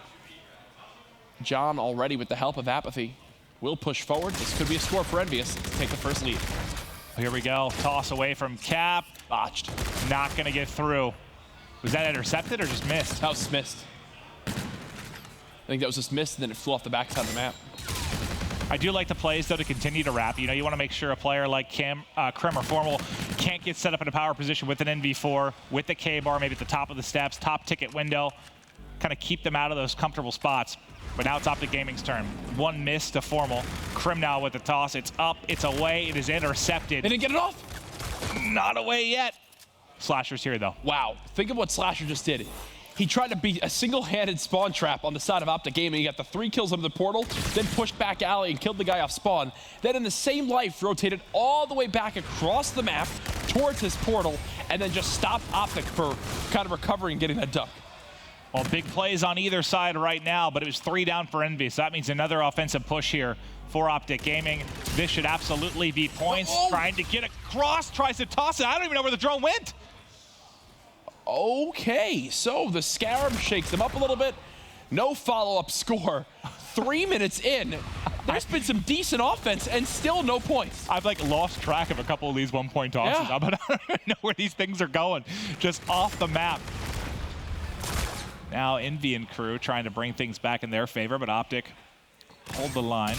John, already with the help of Apathy, will push forward. This could be a score for EnVyUs to take the first lead. Here we go. Toss away from Cap. Botched. Not going to get through. Was that intercepted or just missed? That was missed. I think that was just missed, and then it flew off the backside of the map. I do like the plays, though, to continue to wrap. You know, you want to make sure a player like Krim or Formal can't get set up in a power position with an NV4, with the K-bar, maybe at the top of the steps, top ticket window, kind of keep them out of those comfortable spots. But now it's OpTic Gaming's turn. 1 miss to Formal. Krim now with the toss. It's up, it's away, it is intercepted. They didn't get it off? Not away yet. Slasher's here, though. Wow, think of what Slasher just did. He tried to beat a single-handed spawn trap on the side of OpTic Gaming. He got the 3 kills under the portal, then pushed back alley and killed the guy off spawn. Then in the same life, rotated all the way back across the map towards his portal, and then just stopped OpTic for kind of recovering and getting that dunk. Well, big plays on either side right now, but it was 3 down for Envy, so that means another offensive push here for OpTic Gaming. This should absolutely be points. Trying to get across, tries to toss it. I don't even know where the drone went. Okay, so the Scarab shakes them up a little bit. No follow-up score. 3 minutes in, there's been some decent offense and still no points. I've like lost track of a couple of these 1-point tosses, but I don't even know where these things are going. Just off the map. Now Envy and crew trying to bring things back in their favor, but OpTic hold the line.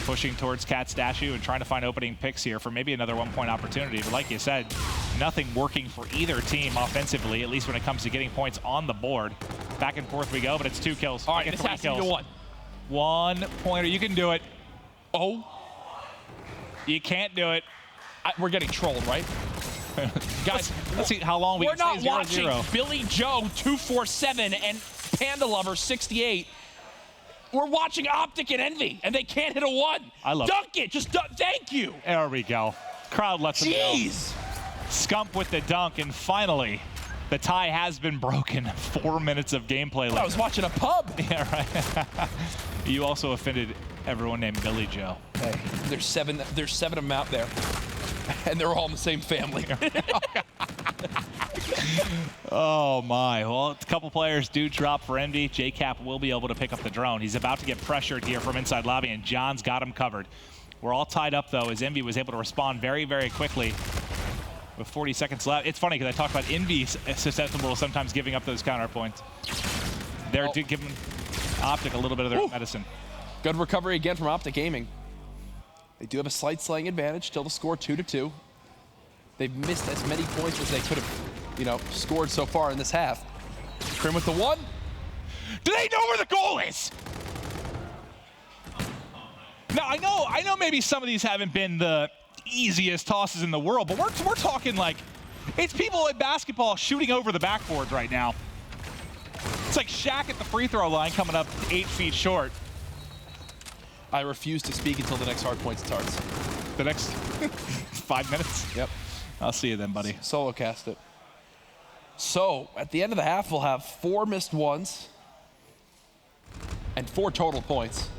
Pushing towards Cat Statue and trying to find opening picks here for maybe another 1-point opportunity. But like you said, nothing working for either team offensively, at least when it comes to getting points on the board. Back and forth we go, but it's 2 kills. All right, this has to be 1. 1-pointer, you can do it. Oh. You can't do it. We're getting trolled, right? Guys, let's see how long we can stay 0-0. We're not watching Billy Joe 247 and Panda Lover 68. We're watching OpTic and Envy, and they can't hit a 1. I love Dunk it. Just thank you. There we go. Crowd lets them go. Jeez. Scump with the dunk, and finally, the tie has been broken. 4 minutes of gameplay left. I was watching a pub. Yeah, right. You also offended everyone named Billy Joe. Hey, there's seven of them out there, and they're all in the same family. Oh my, well, a couple players do drop for Envy. JCap will be able to pick up the drone. He's about to get pressured here from inside lobby, and John's got him covered. We're all tied up though, as Envy was able to respond very, very quickly with 40 seconds left. It's funny because I talked about Envy susceptible sometimes giving up those counter points. They're giving OpTic a little bit of their medicine. Good recovery again from OpTic Gaming. They do have a slight slaying advantage, still the score 2-2. They've missed as many points as they could have, scored so far in this half. Krim with the one. Do they know where the goal is? Now, I know maybe some of these haven't been the easiest tosses in the world, but we're talking like, it's people in basketball shooting over the backboards right now. It's like Shaq at the free throw line coming up 8 feet short. I refuse to speak until the next Hardpoint starts. The next 5 minutes? Yep. I'll see you then, buddy. Solo cast it. So, at the end of the half, we'll have 4 missed ones and 4 total points.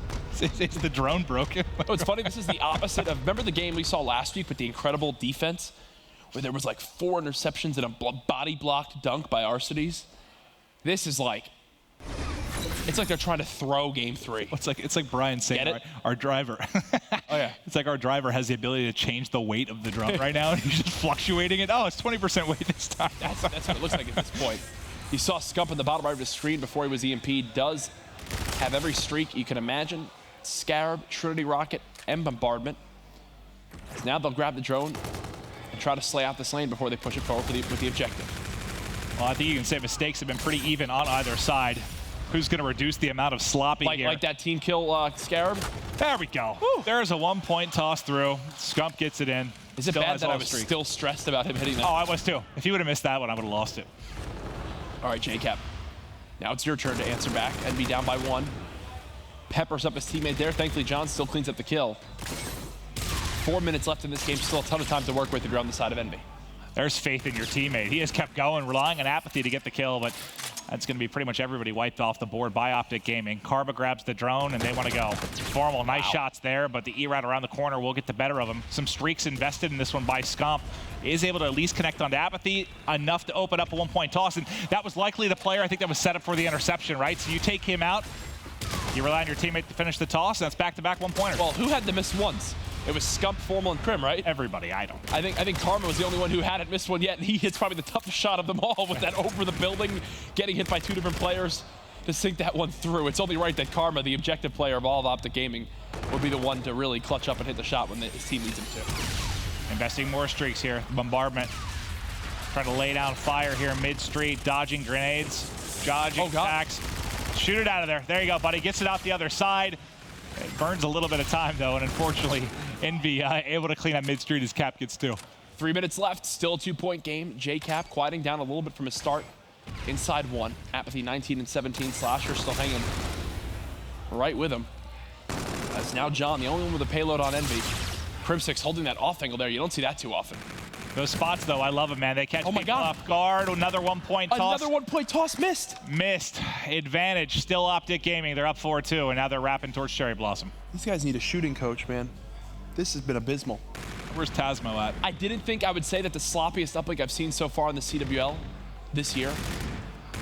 Is the drone broken? Oh, it's funny, this is the opposite of, remember the game we saw last week with the incredible defense, where there was like 4 interceptions and a body-blocked dunk by Arcides? This is like, it's like they're trying to throw game 3. It's like Brian saying our driver. Oh yeah. It's like our driver has the ability to change the weight of the drone right now, and he's just fluctuating it. Oh, it's 20% weight this time. That's what it looks like at this point. You saw Scump in the bottom right of his screen before he was EMP'd. Does have every streak you can imagine. Scarab, Trinity Rocket, and Bombardment. Now they'll grab the drone and try to slay out this lane before they push it forward with the objective. Well, I think you can say mistakes have been pretty even on either side. Who's going to reduce the amount of sloppy here? Like that team kill Scarab? There we go. Woo. There's a 1-point toss through. Scump gets it in. Is it bad that I was still stressed about him hitting that? Oh, I was too. If he would have missed that one, I would have lost it. All right, JCap. Now it's your turn to answer back and be down by 1. Peppers up his teammate there. Thankfully, John still cleans up the kill. 4 minutes left in this game. Still a ton of time to work with if you're on the side of Envy. There's faith in your teammate. He has kept going, relying on apathy to get the kill, but that's going to be pretty much everybody wiped off the board by OpTic Gaming. Karma grabs the drone, and they want to go. Formal, nice shots there, but the E-Rat around the corner will get the better of him. Some streaks invested in this one by Scump. Is able to at least connect onto apathy, enough to open up a 1-point toss, and that was likely the player I think that was set up for the interception, right? So you take him out, you rely on your teammate to finish the toss, and that's back-to-back 1-pointers. Well, who had the missed ones? It was Scump, Formal, and Krim, right? Everybody, I think Karma was the only one who hadn't missed one yet, and he hits probably the toughest shot of them all with that over the building, getting hit by 2 different players to sink that one through. It's only right that Karma, the objective player of all of OpTic Gaming, would be the one to really clutch up and hit the shot when his team needs him to. Investing more streaks here. Bombardment trying to lay down fire here mid-street, dodging grenades, dodging attacks. Shoot it out of there. There you go, buddy. Gets it out the other side. It burns a little bit of time, though, and unfortunately, Envy able to clean up mid-street as Cap gets 2. 3 minutes left. Still a 2-point game. JCap quieting down a little bit from his start. Inside 1. Apathy 19 and 17. Slasher still hanging right with him. That's now John, the only one with a payload on Envy. Crimsix holding that off angle there. You don't see that too often. Those spots, though, I love them, man. They catch people off guard. Another 1-point toss. Another 1-point toss missed. Missed. Advantage. Still OpTic Gaming. They're up 4-2, and now they're wrapping towards Cherry Blossom. These guys need a shooting coach, man. This has been abysmal. Where's Tasmo at? I didn't think I would say that the sloppiest uplink I've seen so far in the CWL this year,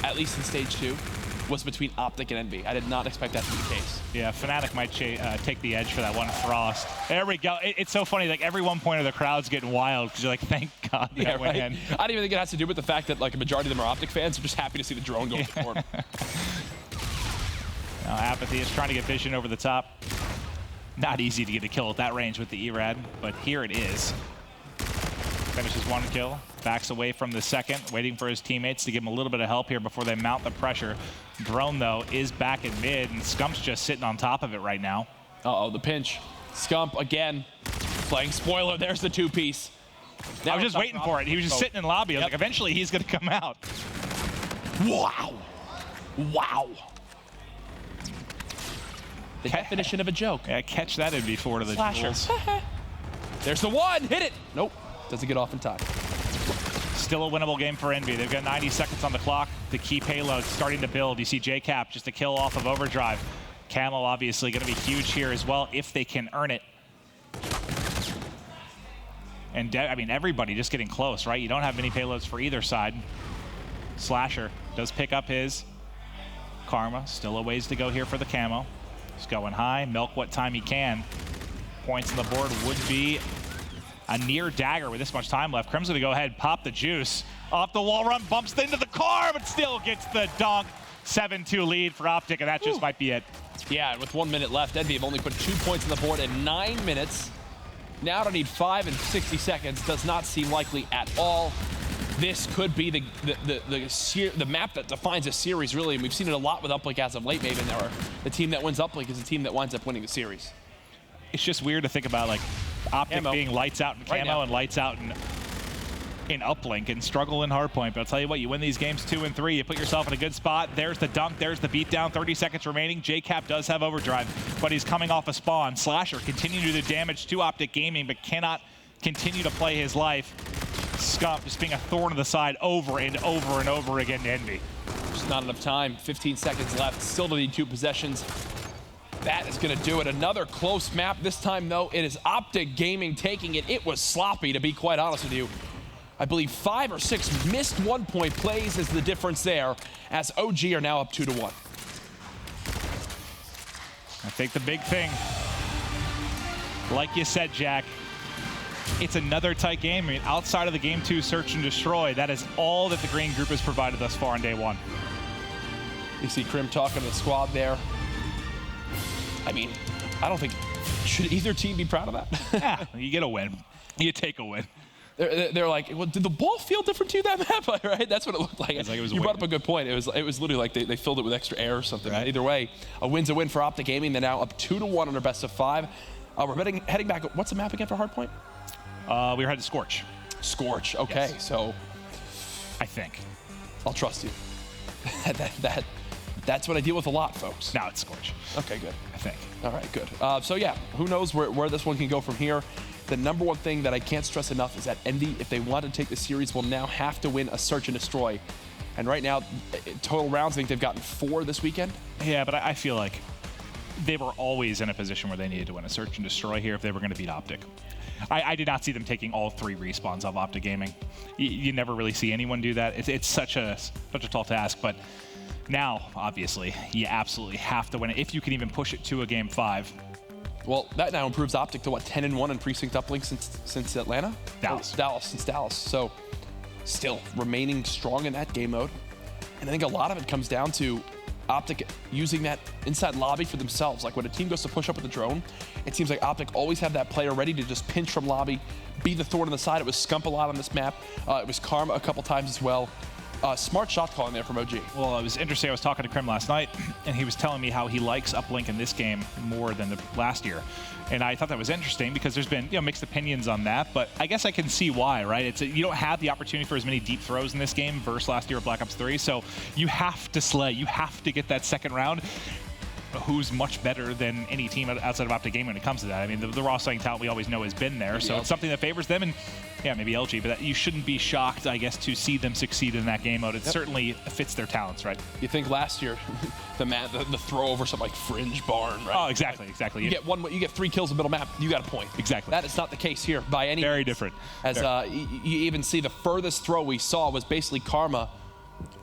at least in stage 2, was between OpTic and Envy. I did not expect that to be the case. Yeah, Fnatic might take the edge for that one. Frost. There we go. It's so funny. Like every 1-pointer, the crowd's getting wild because you're like, thank God that went in. I don't even think it has to do with the fact that like a majority of them are OpTic fans. They're just happy to see the drone go to the board. Now Apathy is trying to get vision over the top. Not easy to get a kill at that range with the E-Rad, but here it is. Finishes 1 kill. Backs away from the second, waiting for his teammates to give him a little bit of help here before they mount the pressure. Drone, though, is back in mid, and Scump's just sitting on top of it right now. Uh-oh, the pinch. Scump, again, playing spoiler. There's the 2-piece. I was just waiting for it. He was just sitting in lobby. I was like, eventually he's going to come out. Wow. Wow. The definition of a joke. Yeah, catch that NV4 to the Slasher. jewels. There's the 1. Hit it. Nope. Doesn't get off in time. Still a winnable game for EnVy. They've got 90 seconds on the clock. The key payload starting to build. You see JCap just a kill off of Overdrive. Camel obviously going to be huge here as well if they can earn it. And I mean, everybody just getting close, right? You don't have many payloads for either side. Slasher does pick up his. Karma, still a ways to go here for the camo. He's going high, milk what time he can. Points on the board would be a near dagger with this much time left. Crim's gonna go ahead, pop the juice. Off the wall run, bumps into the car, but still gets the dunk. 7-2 lead for OpTic, and that just might be it. Yeah, and with 1 minute left, EnVy have only put 2 points on the board in 9 minutes. Now to need 5 in 60 seconds does not seem likely at all. This could be the map that defines a series, really, and we've seen it a lot with Uplink as of late, maybe. The team that wins Uplink is the team that winds up winning the series. It's just weird to think about, like, OpTic being lights out in camo and lights out in Uplink and struggle in Hardpoint. But I'll tell you what, you win these games 2 and 3, you put yourself in a good spot. There's the dunk, there's the beatdown, 30 seconds remaining. JCap does have Overdrive, but he's coming off a spawn. Slasher continuing to do damage to OpTic Gaming, but cannot continue to play his life. Scump just being a thorn in the side over and over and over again to EnVy. Just not enough time, 15 seconds left, still to need 2 possessions. That is gonna do it. Another close map. This time though, it is OpTic Gaming taking it. It was sloppy, to be quite honest with you. I believe 5 or 6 missed 1-point plays is the difference there, as OG are now up 2-1. I think the big thing, like you said, Jack, it's another tight game. I mean, outside of the game 2 search and destroy, that is all that the green group has provided thus far on day 1. You see Crim talking to the squad there. I mean, I don't think, should either team be proud of that? Yeah, you get a win. You take a win. They're like, well, did the ball feel different to you, that map? Right? That's what it looked like. You brought up a good point. It was literally like they filled it with extra air or something. Right? Either way, a win's a win for OpTic Gaming. They're now up 2-1 on their best of 5. We're heading back. What's the map again for Hardpoint? We were headed to Scorch. Scorch. Okay, yes. So I think I'll trust you. That's what I deal with a lot, folks. Now it's Scorch. Okay, good. I think. All right, good. So yeah, who knows where this one can go from here. The number one thing that I can't stress enough is that EnVy, if they want to take the series, will now have to win a search and destroy. And right now, total rounds, I think they've gotten 4 this weekend. Yeah, but I feel like they were always in a position where they needed to win a search and destroy here if they were going to beat OpTic. I did not see them taking all 3 respawns of OpTic Gaming. You never really see anyone do that. It's such a tall task, but now, obviously, you absolutely have to win it if you can even push it to a game 5. Well, that now improves OpTic to what, 10-1 in precinct uplink since Atlanta? Since Dallas. So still remaining strong in that game mode. And I think a lot of it comes down to OpTic using that inside lobby for themselves. Like when a team goes to push up with a drone, it seems like OpTic always have that player ready to just pinch from lobby, be the thorn on the side. It was Scump a lot on this map. It was Karma a couple times as well. Smart shot calling there from OG. Well, it was interesting. I was talking to Crim last night, and he was telling me how he likes Uplink in this game more than the last year. And I thought that was interesting because there's been mixed opinions on that, but I guess I can see why, right? You don't have the opportunity for as many deep throws in this game versus last year at Black Ops 3, so you have to slay. You have to get that second round. Who's much better than any team outside of OpTic Gaming when it comes to that. I mean, the raw slaying talent we always know has been there, so it's something that favors them, and yeah, maybe LG, but you shouldn't be shocked, I guess, to see them succeed in that game mode. It certainly fits their talents, right? You think last year, the throw over something like Fringe Barn, right? Oh, exactly. You get 3 kills in the middle map, you got a point. Exactly. That is not the case here by any Very means. different. As you even see the furthest throw we saw was basically Karma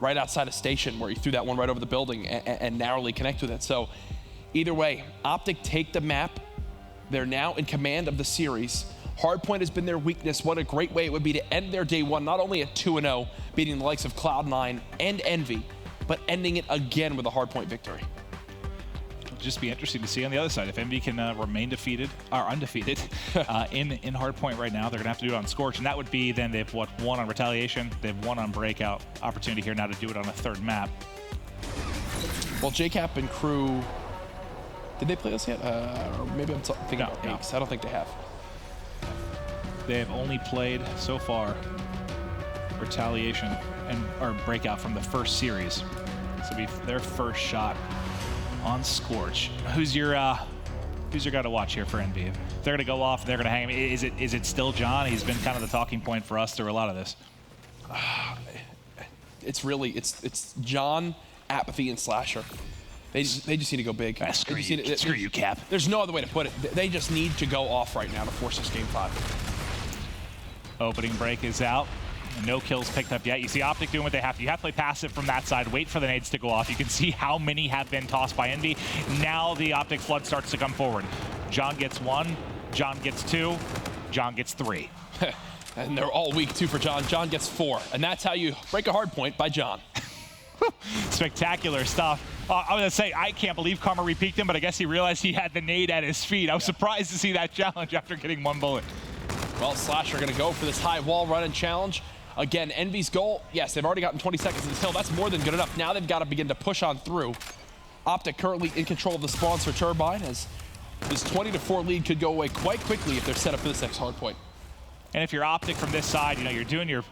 right outside of Station, where he threw that one right over the building and narrowly connected with it. So either way, OpTic take the map. They're now in command of the series. Hardpoint has been their weakness. What a great way it would be to end their day 1, not only at 2-0, beating the likes of Cloud9 and EnVy, but ending it again with a Hardpoint victory. It'll just be interesting to see on the other side. If EnVy can remain undefeated in Hardpoint right now, they're going to have to do it on Scorch, and that would be then they've won on Retaliation, they've won on Breakout. Opportunity here now to do it on a 3rd map. Well, JCap and crew, did they play this yet? Or maybe I'm thinking about Aches. I don't think they have. They have only played so far Retaliation or Breakout from the first series. This will be their first shot on Scorch. Who's your guy to watch here for EnVy? If they're going to go off, they're going to hang him. Is it still John? He's been kind of the talking point for us through a lot of this. It's really, it's John, Apathy, and Slasher. They just need to go big. Screw you, Cap. There's no other way to put it. They just need to go off right now to force this game 5. Opening break is out. No kills picked up yet. You see OpTic doing what they have to. You have to play passive from that side. Wait for the nades to go off. You can see how many have been tossed by Envy. Now the OpTic flood starts to come forward. John gets 1. John gets 2. John gets 3. And they're all weak too for John. John gets 4. And that's how you break a hard point by John. Spectacular stuff. I was gonna say, I can't believe Karma repeaked him, but I guess he realized he had the nade at his feet. I was surprised to see that challenge after getting 1 bullet. Well, Slasher gonna go for this high wall run and challenge. Again, Envy's goal, yes, they've already gotten 20 seconds in this hill. That's more than good enough. Now they've got to begin to push on through. OpTic currently in control of the spawns for Turbine, as this 20-4 lead could go away quite quickly if they're set up for this next hard point. And if you're OpTic from this side, you know, you're doing your,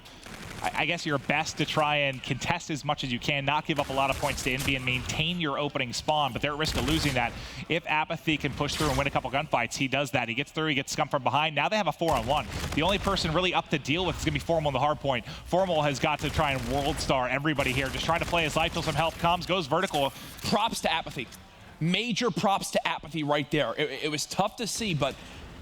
I guess, your best to try and contest as much as you can, not give up a lot of points to Envy and maintain your opening spawn, but they're at risk of losing that. If Apathy can push through and win a couple gunfights, he does that. He gets through, he gets scum from behind. Now they have a 4-on-1. The only person really up to deal with is going to be Formal on the hard point. Formal has got to try and world star everybody here, just trying to play his life till some help comes, goes vertical. Props to Apathy. Major props to Apathy right there. It was tough to see, but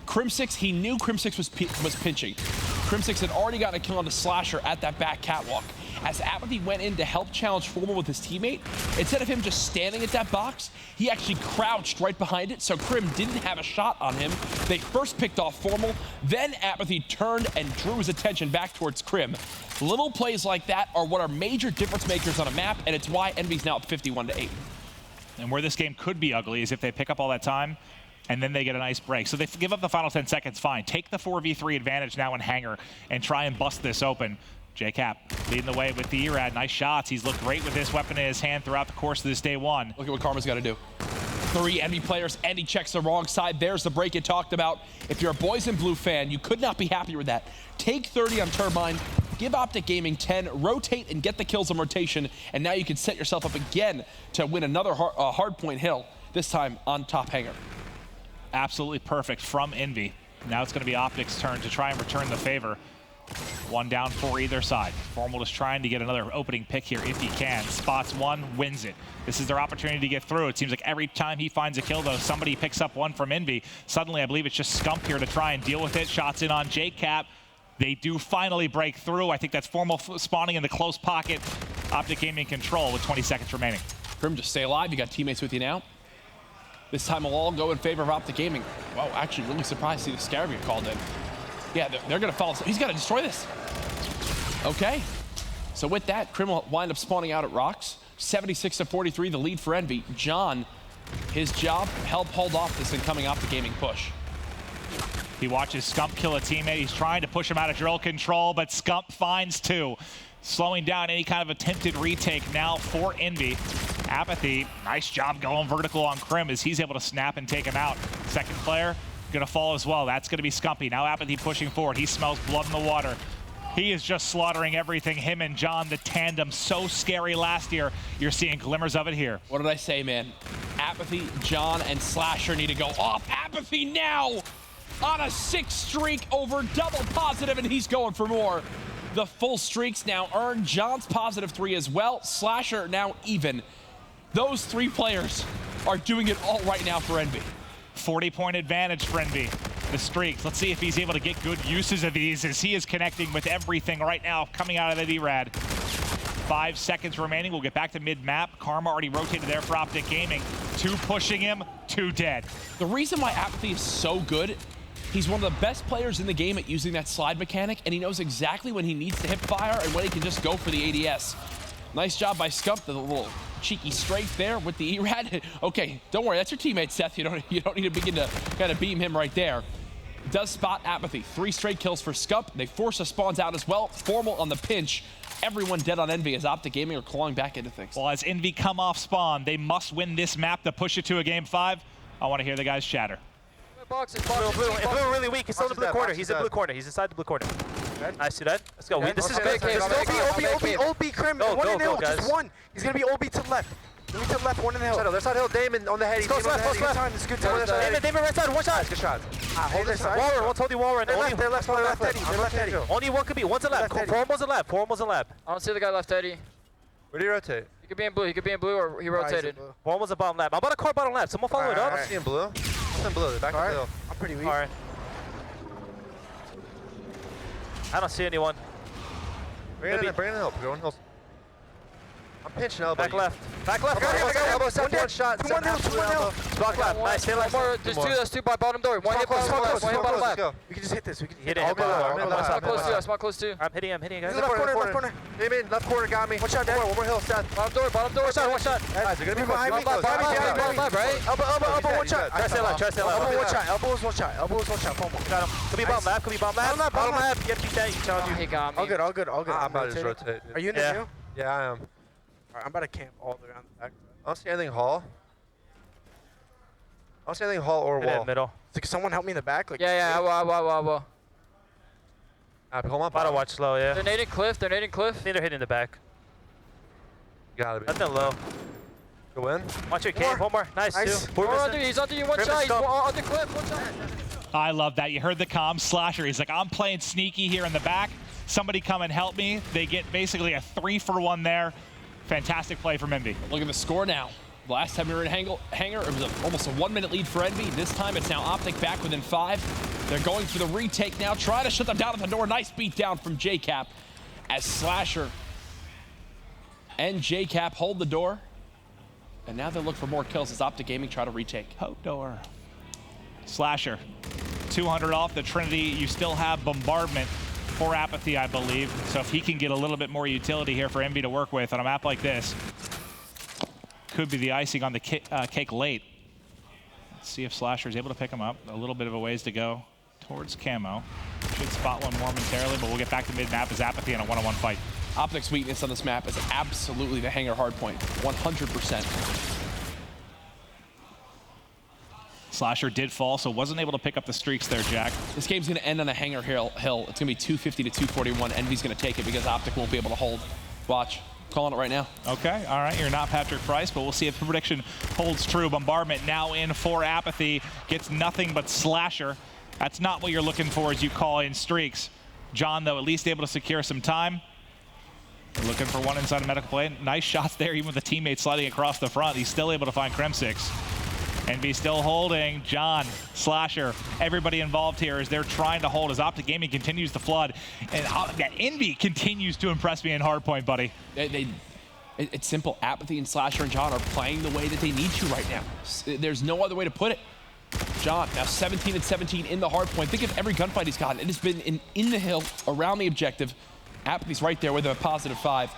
Crim6, he knew Crim6 was pinching. Crim6 had already gotten a kill on the Slasher at that back catwalk. As Apathy went in to help challenge Formal with his teammate, instead of him just standing at that box, he actually crouched right behind it, so Crim didn't have a shot on him. They first picked off Formal, then Apathy turned and drew his attention back towards Crim. Little plays like that are what are major difference makers on a map, and it's why Envy's now at 51-8. And where this game could be ugly is if they pick up all that time, and then they get a nice break. So they give up the final 10 seconds, fine. Take the 4v3 advantage now in Hangar and try and bust this open. J-Cap leading the way with the ERAD. Nice shots. He's looked great with this weapon in his hand throughout the course of this day 1. Look at what Karma's got to do. 3 Envy players, and he checks the wrong side. There's the break you talked about. If you're a Boys in Blue fan, you could not be happier with that. Take 30 on Turbine, give OpTic Gaming 10, rotate and get the kills on rotation, and now you can set yourself up again to win another hard point hill, this time on top Hangar. Absolutely perfect from Envy. Now it's going to be OpTic's turn to try and return the favor. 1 down for either side. Formal is trying to get another opening pick here if he can. Spots 1, wins it. This is their opportunity to get through. It seems like every time he finds a kill, though, somebody picks up 1 from Envy. Suddenly, I believe it's just Scump here to try and deal with it. Shots in on J-Cap. They do finally break through. I think that's Formal spawning in the close pocket. OpTic Gaming control with 20 seconds remaining. Grim, just stay alive. You got teammates with you now. This time will all go in favor of OpTic Gaming. Wow, actually really surprised to see the Scarab get called in. Yeah, they're going to follow. He's got to destroy this. Okay. So with that, Crim will wind up spawning out at Rocks. 76-43, the lead for Envy. John, his job, help hold off this incoming OpTic Gaming push. He watches Scump kill a teammate. He's trying to push him out of drill control, but Scump finds 2. Slowing down any kind of attempted retake now for Envy. Apathy, nice job going vertical on Crim as he's able to snap and take him out. Second player, gonna fall as well. That's gonna be Scumpy. Now Apathy pushing forward. He smells blood in the water. He is just slaughtering everything. Him and John, the tandem, so scary last year. You're seeing glimmers of it here. What did I say, man? Apathy, John, and Slasher need to go off. Apathy now on a 6 streak over double positive, and he's going for more. The full streaks now earned. John's positive 3 as well. Slasher now even. Those 3 players are doing it all right now for Envy. 40-point advantage for Envy. The streaks. Let's see if he's able to get good uses of these as he is connecting with everything right now coming out of that ERAD. 5 seconds remaining. We'll get back to mid-map. Karma already rotated there for OpTic Gaming. 2 pushing him, 2 dead. The reason why Apathy is so good, he's one of the best players in the game at using that slide mechanic, and he knows exactly when he needs to hip fire and when he can just go for the ADS. Nice job by Scump, the little cheeky strafe there with the ERAD. Okay, don't worry, that's your teammate, Seth. You don't need to begin to kind of beam him right there. Does spot Apathy. 3 straight kills for Scump. They force the spawns out as well. Formal on the pinch. Everyone dead on Envy as OpTic Gaming are clawing back into things. Well, as Envy come off spawn, they must win this map to push it to a game 5. I want to hear the guys chatter. Boxes. Blue really weak. He's still in the blue corner. He's in the blue corner. He's inside the blue corner. Nice, you dead? Let's go. This is big. OB Crim. One in ill, just 1. He's gonna be OB to the left. Move to the left, one in the hill. Left side hill, Damon on the head. Close left, close left. It's good Damon, right side, one shot. Good shot. Hold this side. Wallrun, let's hold you Wallrun. They're left, Eddie. Only one could be, one's a lab. Formal's a lab, Formal's a lab. I don't see the guy left Eddie. Where do you rotate? He could be in blue, or he rotated. Formal's a bottom lab. I'm about to car bottom lab. Someone follow it up. I'm seeing blue. I'm seeing blue. Back to the hill. I'm pretty weak. All right. I don't see anyone. Bring it in the hill. Go on hills. I'm pinching elbow. Back left. Back left. Elbow, one shot. Two on hill. Back left. Nice. Stay left. There's two by bottom door. One hit bottom left. One hit bottom left. We can just hit this. We can hit it. I spot close too. I'm hitting, guys. Left corner. Damon, left corner got me. One shot, Dad. One more hill, Seth. Bottom door. One shot. Guys, they're gonna be behind me. Bottom left, right? Elbow, one shot. Try to stay left. Elbow is one shot. Formal. Got him. Could be bottom lab. Bottom lab. Yep, beat that. He challenged you. He got me. All good. I'm about to just rotate. Are you in the new? Yeah, I am. Alright, I'm about to camp all the way around the back. I don't see anything hall. I don't see anything hall or wall. Middle. Can someone help me in the back? Like, Yeah, I will. Hold my Gotta watch slow, yeah. They're nading cliff. I think they're hitting the back. Gotta be. Nothing low. Go in. Watch it, Cam. One more. Nice. He's under you, one shot. He's under cliff, one shot. I love that. You heard the comm. Slasher, he's like, I'm playing sneaky here in the back. Somebody come and help me. They get basically a 3-for-1 there. Fantastic play from EnVy. Look at the score now. Last time we were in Hangar, it was almost a 1-minute lead for EnVy. This time it's now OpTic back within 5. They're going for the retake now, trying to shut them down at the door. Nice beat down from JCap as Slasher and JCap hold the door. And now they'll look for more kills as OpTic Gaming try to retake. Hope door. Slasher, 200 off the Trinity. You still have bombardment for Apathy, I believe. So if he can get a little bit more utility here for EnVy to work with on a map like this, could be the icing on the cake late. Let's see if Slasher is able to pick him up. A little bit of a ways to go towards Camo. Should spot one momentarily, but we'll get back to mid-map as Apathy in a one-on-one fight. OpTic's weakness on this map is absolutely the Hangar hardpoint, 100%. Slasher did fall, so wasn't able to pick up the streaks there, Jack. This game's going to end on a Hangar hill. It's going to be 250 to 241. EnVy's going to take it because OpTic won't be able to hold. Watch. Calling it right now. Okay, all right. You're not Patrick Price, but we'll see if the prediction holds true. Bombardment now in for Apathy. Gets nothing but Slasher. That's not what you're looking for as you call in streaks. John, though, at least able to secure some time. We're looking for one inside a medical play. Nice shots there, even with the teammate sliding across the front. He's still able to find Krem6. EnVy still holding. John, Slasher, everybody involved here as they're trying to hold as OpTic Gaming continues to flood. And that EnVy continues to impress me in Hardpoint, buddy. It's simple. Apathy and Slasher and John are playing the way that they need to right now. There's no other way to put it. John, now 17 and 17 in the Hardpoint. Think of every gunfight he's gotten. It has been in the hill, around the objective. Apathy's right there with a +5.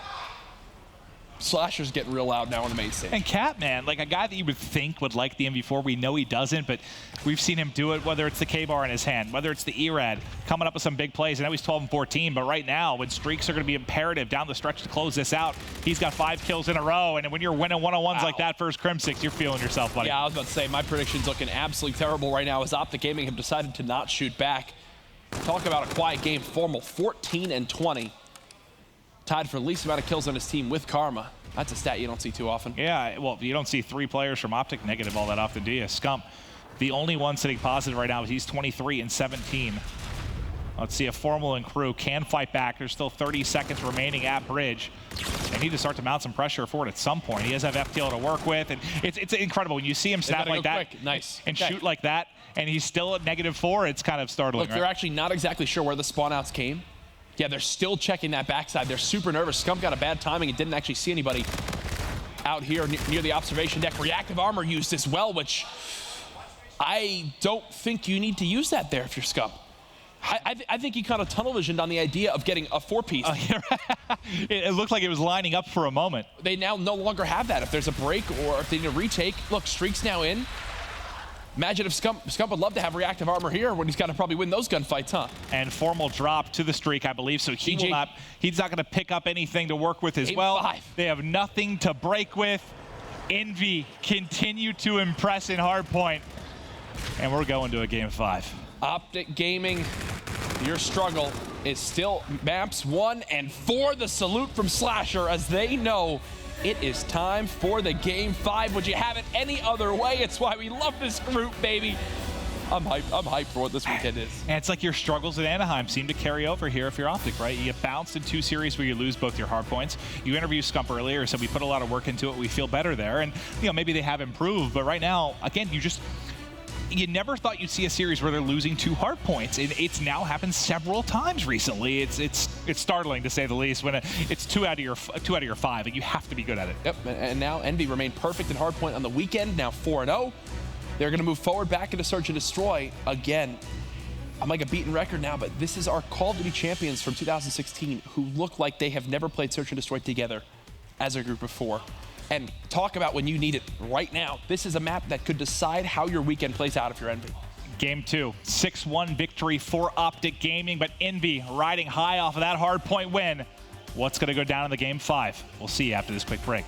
Slasher's getting real loud now on the main stage. And Cat, man, like a guy that you would think would like the MV4. We know he doesn't, but we've seen him do it, whether it's the K-bar in his hand, whether it's the E-Rad, coming up with some big plays. I know he's 12 and 14, but right now, when streaks are going to be imperative down the stretch to close this out, he's got 5 kills in a row, and when you're winning one-on-ones like that first Krem6, you're feeling yourself, buddy. Yeah, I was about to say, my prediction's looking absolutely terrible right now as OpTic Gaming have decided to not shoot back. Talk about a quiet game. Formal, 14 and 20. Tied for the least amount of kills on his team with Karma. That's a stat you don't see too often. Yeah, well, you don't see 3 players from OpTic negative all that often, do you? Scump, the only one sitting positive right now is he's 23 and 17. Let's see if Formal and crew can fight back. There's still 30 seconds remaining at bridge. They need to start to mount some pressure forward at some point. He does have FTL to work with, and it's incredible when you see him snap like that and shoot like that, and he's still at -4. It's kind of startling. Look, they're actually not exactly sure where the spawn outs came. Yeah, they're still checking that backside. They're super nervous. Scump got a bad timing and didn't actually see anybody out here near the observation deck. Reactive armor used as well, which I don't think you need to use that there if you're Scump. I think he kind of tunnel visioned on the idea of getting a 4-piece. It looked like it was lining up for a moment. They now no longer have that. If there's a break or if they need a retake, look, Streak's now in. Imagine if Scump would love to have reactive armor here when he's got to probably win those gunfights, huh? And Formal drop to the Streak, I believe, so he's not going to pick up anything to work with as well. They have nothing to break with. EnVy continue to impress in Hardpoint. And we're going to a game 5. OpTic Gaming, your struggle is still maps 1 and 4. The salute from Slasher as they know It is time for the Game 5. Would you have it any other way? It's why we love this group, baby. I'm hyped for what this weekend is. And it's like your struggles at Anaheim seem to carry over here if you're OpTic, right? You get bounced in 2 series where you lose both your hard points. You interviewed Scump earlier, so we put a lot of work into it. We feel better there. And, you know, maybe they have improved, but right now, again, you never thought you'd see a series where they're losing 2 hard points. It's now happened several times recently. It's startling to say the least when it's 2 out of your 5. Like, you have to be good at it. Yep, and now Envy remained perfect in hard point on the weekend, now 4-0. They're going to move forward back into Search and Destroy. Again, I'm like a beaten record now, but this is our Call of Duty champions from 2016 who look like they have never played Search and Destroy together as a group before. And talk about when you need it right now. This is a map that could decide how your weekend plays out if you're Envy. Game 2, 6-1 victory for OpTic Gaming, but Envy riding high off of that hard point win. What's going to go down in the Game 5? We'll see you after this quick break.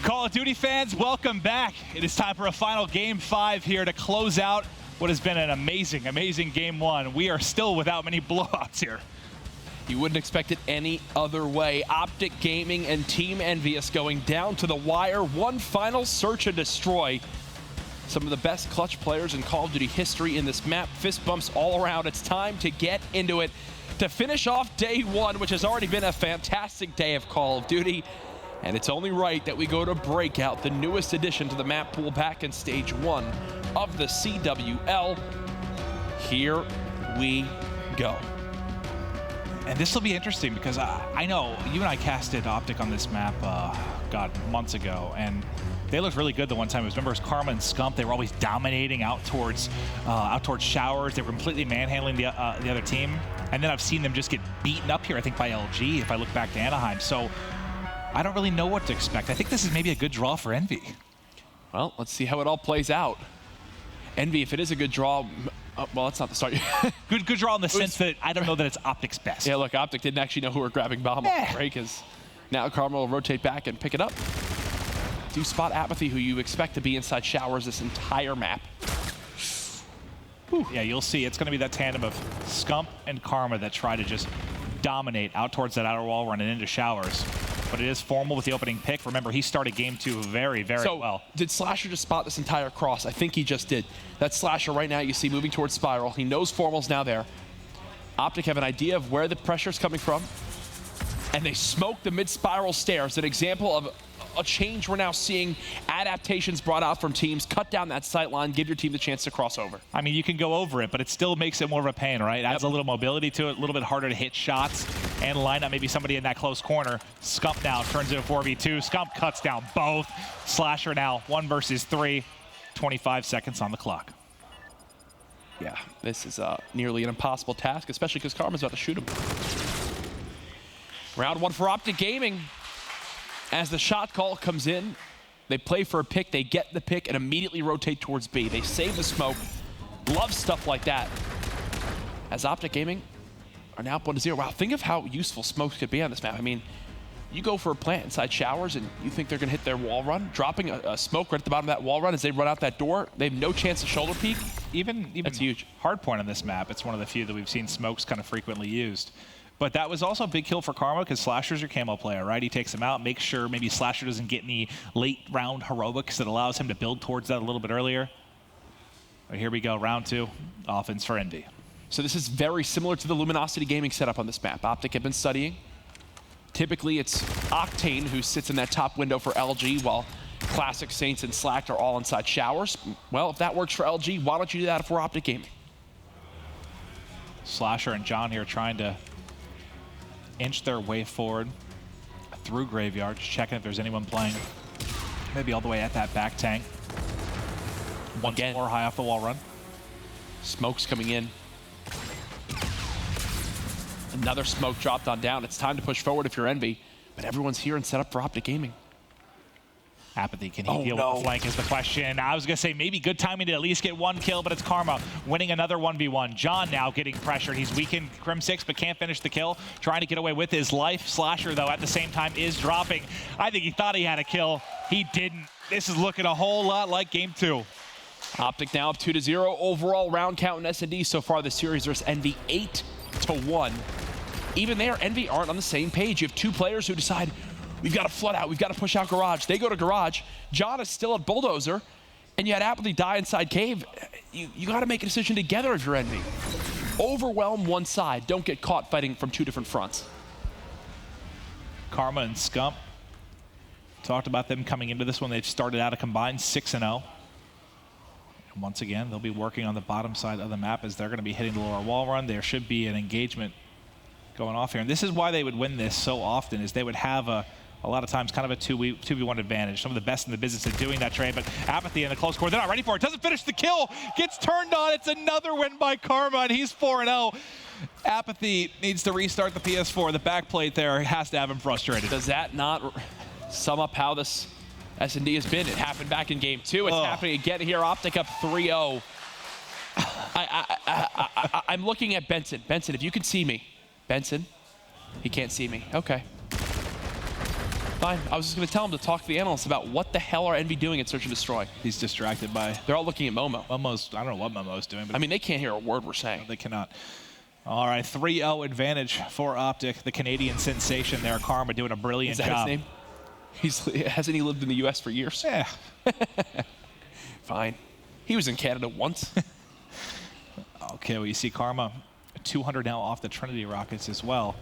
Call of Duty fans, welcome back. It is time for a final Game 5 here to close out what has been an amazing, amazing Game 1. We are still without many blowouts here. You wouldn't expect it any other way. OpTic Gaming and Team EnVyUs going down to the wire. One final search and destroy. Some of the best clutch players in Call of Duty history in this map. Fist bumps all around. It's time to get into it to finish off day one, which has already been a fantastic day of Call of Duty. And it's only right that we go to Breakout, the newest addition to the map pool back in stage 1 of the CWL. Here we go. And this will be interesting because I know you and I casted OpTic on this map, God, months ago, and they looked really good the one time. Remember, it was Karma and Scump. They were always dominating out towards showers. They were completely manhandling the other team. And then I've seen them just get beaten up here, I think, by LG, if I look back to Anaheim. So I don't really know what to expect. I think this is maybe a good draw for Envy. Well, let's see how it all plays out. Envy, if it is a good draw, well, that's not the start. good draw in the sense that I don't know that it's OpTic's best. Yeah, look, OpTic didn't actually know who were grabbing bomb off, right? Because now Karma will rotate back and pick it up. Do spot Apathy, who you expect to be inside showers this entire map. Whew. Yeah, you'll see. It's going to be that tandem of Scump and Karma that try to just dominate out towards that outer wall run and into showers. But it is formal with the opening pick. Remember, he started game 2 very, very well. Did Slasher just spot this entire cross? I think he just did. That Slasher right now you see moving towards Spiral. He knows Formal's now there. OpTic have an idea of where the pressure's coming from. And they smoke the mid-spiral stairs. An example of a change we're now seeing. Adaptations brought out from teams. Cut down that sight line. Give your team the chance to cross over. I mean, you can go over it, but it still makes it more of a pain, right? Adds a little mobility to it, a little bit harder to hit shots and line up maybe somebody in that close corner. Scump now turns into 4v2. Scump cuts down both. Slasher now 1 versus 3. 25 seconds on the clock. Yeah, this is nearly an impossible task, especially because Karma's about to shoot him. Round 1 for OpTic Gaming. As the shot call comes in, they play for a pick, they get the pick, and immediately rotate towards B. They save the smoke. Love stuff like that. As OpTic Gaming are now up 1-0. Wow, think of how useful smokes could be on this map. I mean, you go for a plant inside showers and you think they're going to hit their wall run. Dropping a smoke right at the bottom of that wall run as they run out that door, they have no chance to shoulder peek. Even that's huge. Hardpoint on this map, it's one of the few that we've seen smokes kind of frequently used. But that was also a big kill for Karma because Slasher's your camo player, right? He takes him out, makes sure maybe Slasher doesn't get any late round heroics that allows him to build towards that a little bit earlier. But here we go, round 2, offense for Envy. So this is very similar to the Luminosity Gaming setup on this map. OpTic have been studying. Typically it's Octane who sits in that top window for LG while Classic, Saints, and Slacked are all inside showers. Well, if that works for LG, why don't you do that for OpTic Gaming? Slasher and John here trying to inch their way forward through Graveyard, just checking if there's anyone playing. Maybe all the way at that back tank. Once more high off the wall run. Smoke's coming in. Another smoke dropped on down. It's time to push forward if you're Envy, but everyone's here and set up for OpTic Gaming. Apathy, can he deal with the flank is the question. I was going to say maybe good timing to at least get 1 kill, but it's Karma winning another 1v1. John now getting pressured. He's weakened Crim 6, but can't finish the kill. Trying to get away with his life. Slasher, though, at the same time is dropping. I think he thought he had a kill. He didn't. This is looking a whole lot like game 2. OpTic now up 2-0. Overall round count in S&D so far this series versus Envy 8-1. Even there, Envy aren't on the same page. You have 2 players who decide, we've got to flood out. We've got to push out Garage. They go to Garage. John is still at Bulldozer. And you had Apathy die inside Cave. You got to make a decision together if you're Envy. Overwhelm one side. Don't get caught fighting from 2 different fronts. Karma and Scump. Talked about them coming into this one. They've started out a combined 6-0. And once again, they'll be working on the bottom side of the map as they're going to be hitting the lower wall run. There should be an engagement going off here. And this is why they would win this so often, is they would have a lot of times kind of a 2v1 advantage. Some of the best in the business at doing that trade, but Apathy in the close quarter, they're not ready for it. Doesn't finish the kill, gets turned on. It's another win by Karma, and he's 4-0. Apathy needs to restart the PS4. The backplate there has to have him frustrated. Does that not sum up how this S&D has been? It happened back in game 2. It's happening again here. OpTic up 3-0. I'm looking at Benson. Benson, if you could see me. Benson, he can't see me. Okay. Fine. I was just going to tell him to talk to the analysts about what the hell are Envy doing at Search and Destroy. He's distracted by... They're all looking at Momo. Momo's... I don't know what Momo's doing. But I mean, they can't hear a word we're saying. No, they cannot. All right, 3-0 advantage for OpTic. The Canadian sensation there. Karma doing a brilliant job. Is that his name? Hasn't he lived in the U.S. for years? Yeah. Fine. He was in Canada once. Okay, well, you see Karma 200 now off the Trinity Rockets as well.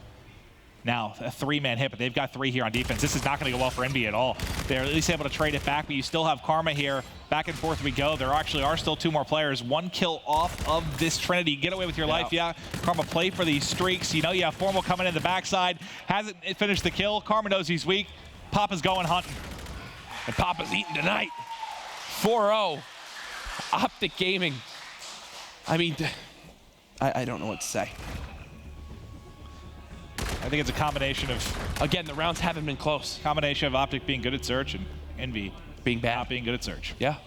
Now, a 3-man hit, but they've got 3 here on defense. This is not going to go well for EnVy at all. They're at least able to trade it back, but you still have Karma here. Back and forth we go. There actually are still 2 more players. 1 kill off of this Trinity. Get away with your life, yeah. Karma play for these streaks. You know you have Formal coming in the backside. Hasn't finished the kill. Karma knows he's weak. Papa's going hunting. And Papa's eating tonight. 4-0. OpTic Gaming. I mean, I don't know what to say. I think it's a combination of... Again, the rounds haven't been close. Combination of OpTic being good at search and EnVy being bad. Not being good at search. Yeah.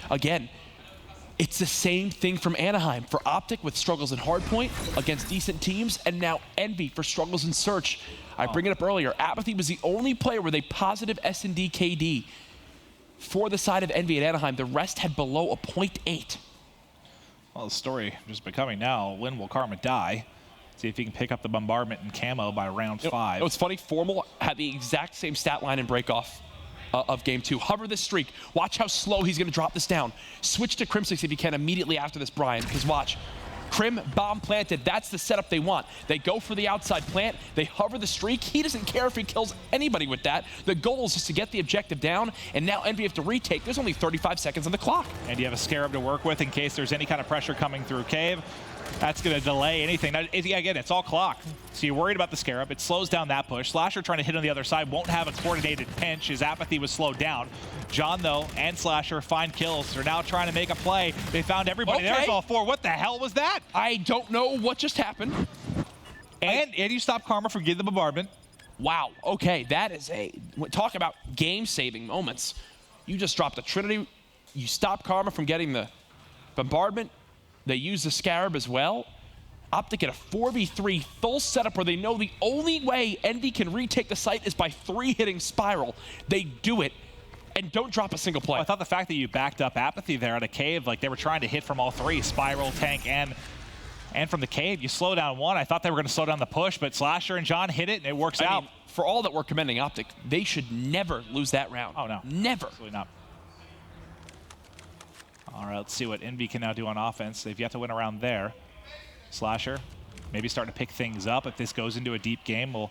Again, it's the same thing from Anaheim. For OpTic with struggles in Hardpoint against decent teams, and now EnVy for struggles in search. I bring it up earlier. Apathy was the only player with a positive S&D KD for the side of EnVy at Anaheim. The rest had below a 0.8. Well, the story just becoming now, when will Karma die? See if he can pick up the bombardment and camo by round 5. It's funny, Formal had the exact same stat line in breakoff of game 2. Hover this streak. Watch how slow he's going to drop this down. Switch to Crim6 if you can immediately after this, Brian, because watch. Crim, bomb planted. That's the setup they want. They go for the outside plant. They hover the streak. He doesn't care if he kills anybody with that. The goal is just to get the objective down, and now EnVy have to retake. There's only 35 seconds on the clock. And you have a Scarab to work with in case there's any kind of pressure coming through Cave. That's going to delay anything. Now, again, it's all clock. So you're worried about the Scarab. It slows down that push. Slasher trying to hit on the other side won't have a coordinated pinch. His Apathy was slowed down. John, though, and Slasher find kills. They're now trying to make a play. They found everybody. Okay. There's all 4. What the hell was that? I don't know what just happened. And you stop Karma from getting the bombardment. Wow. Okay, that is talk about game-saving moments. You just dropped a Trinity. You stop Karma from getting the bombardment. They use the Scarab as well. OpTic get a 4v3 full setup where they know the only way EnVy can retake the site is by 3-hitting Spiral. They do it and don't drop a single play. Well, I thought the fact that you backed up Apathy there at a cave, like they were trying to hit from all 3, Spiral, Tank, and from the cave. You slow down 1. I thought they were going to slow down the push, but Slasher and John hit it, and it works out. Mean, for all that we're commending OpTic, they should never lose that round. Oh, no. Never. Absolutely not. All right, let's see what EnVy can now do on offense. They've yet to win around there. Slasher, maybe starting to pick things up. If this goes into a deep game, we'll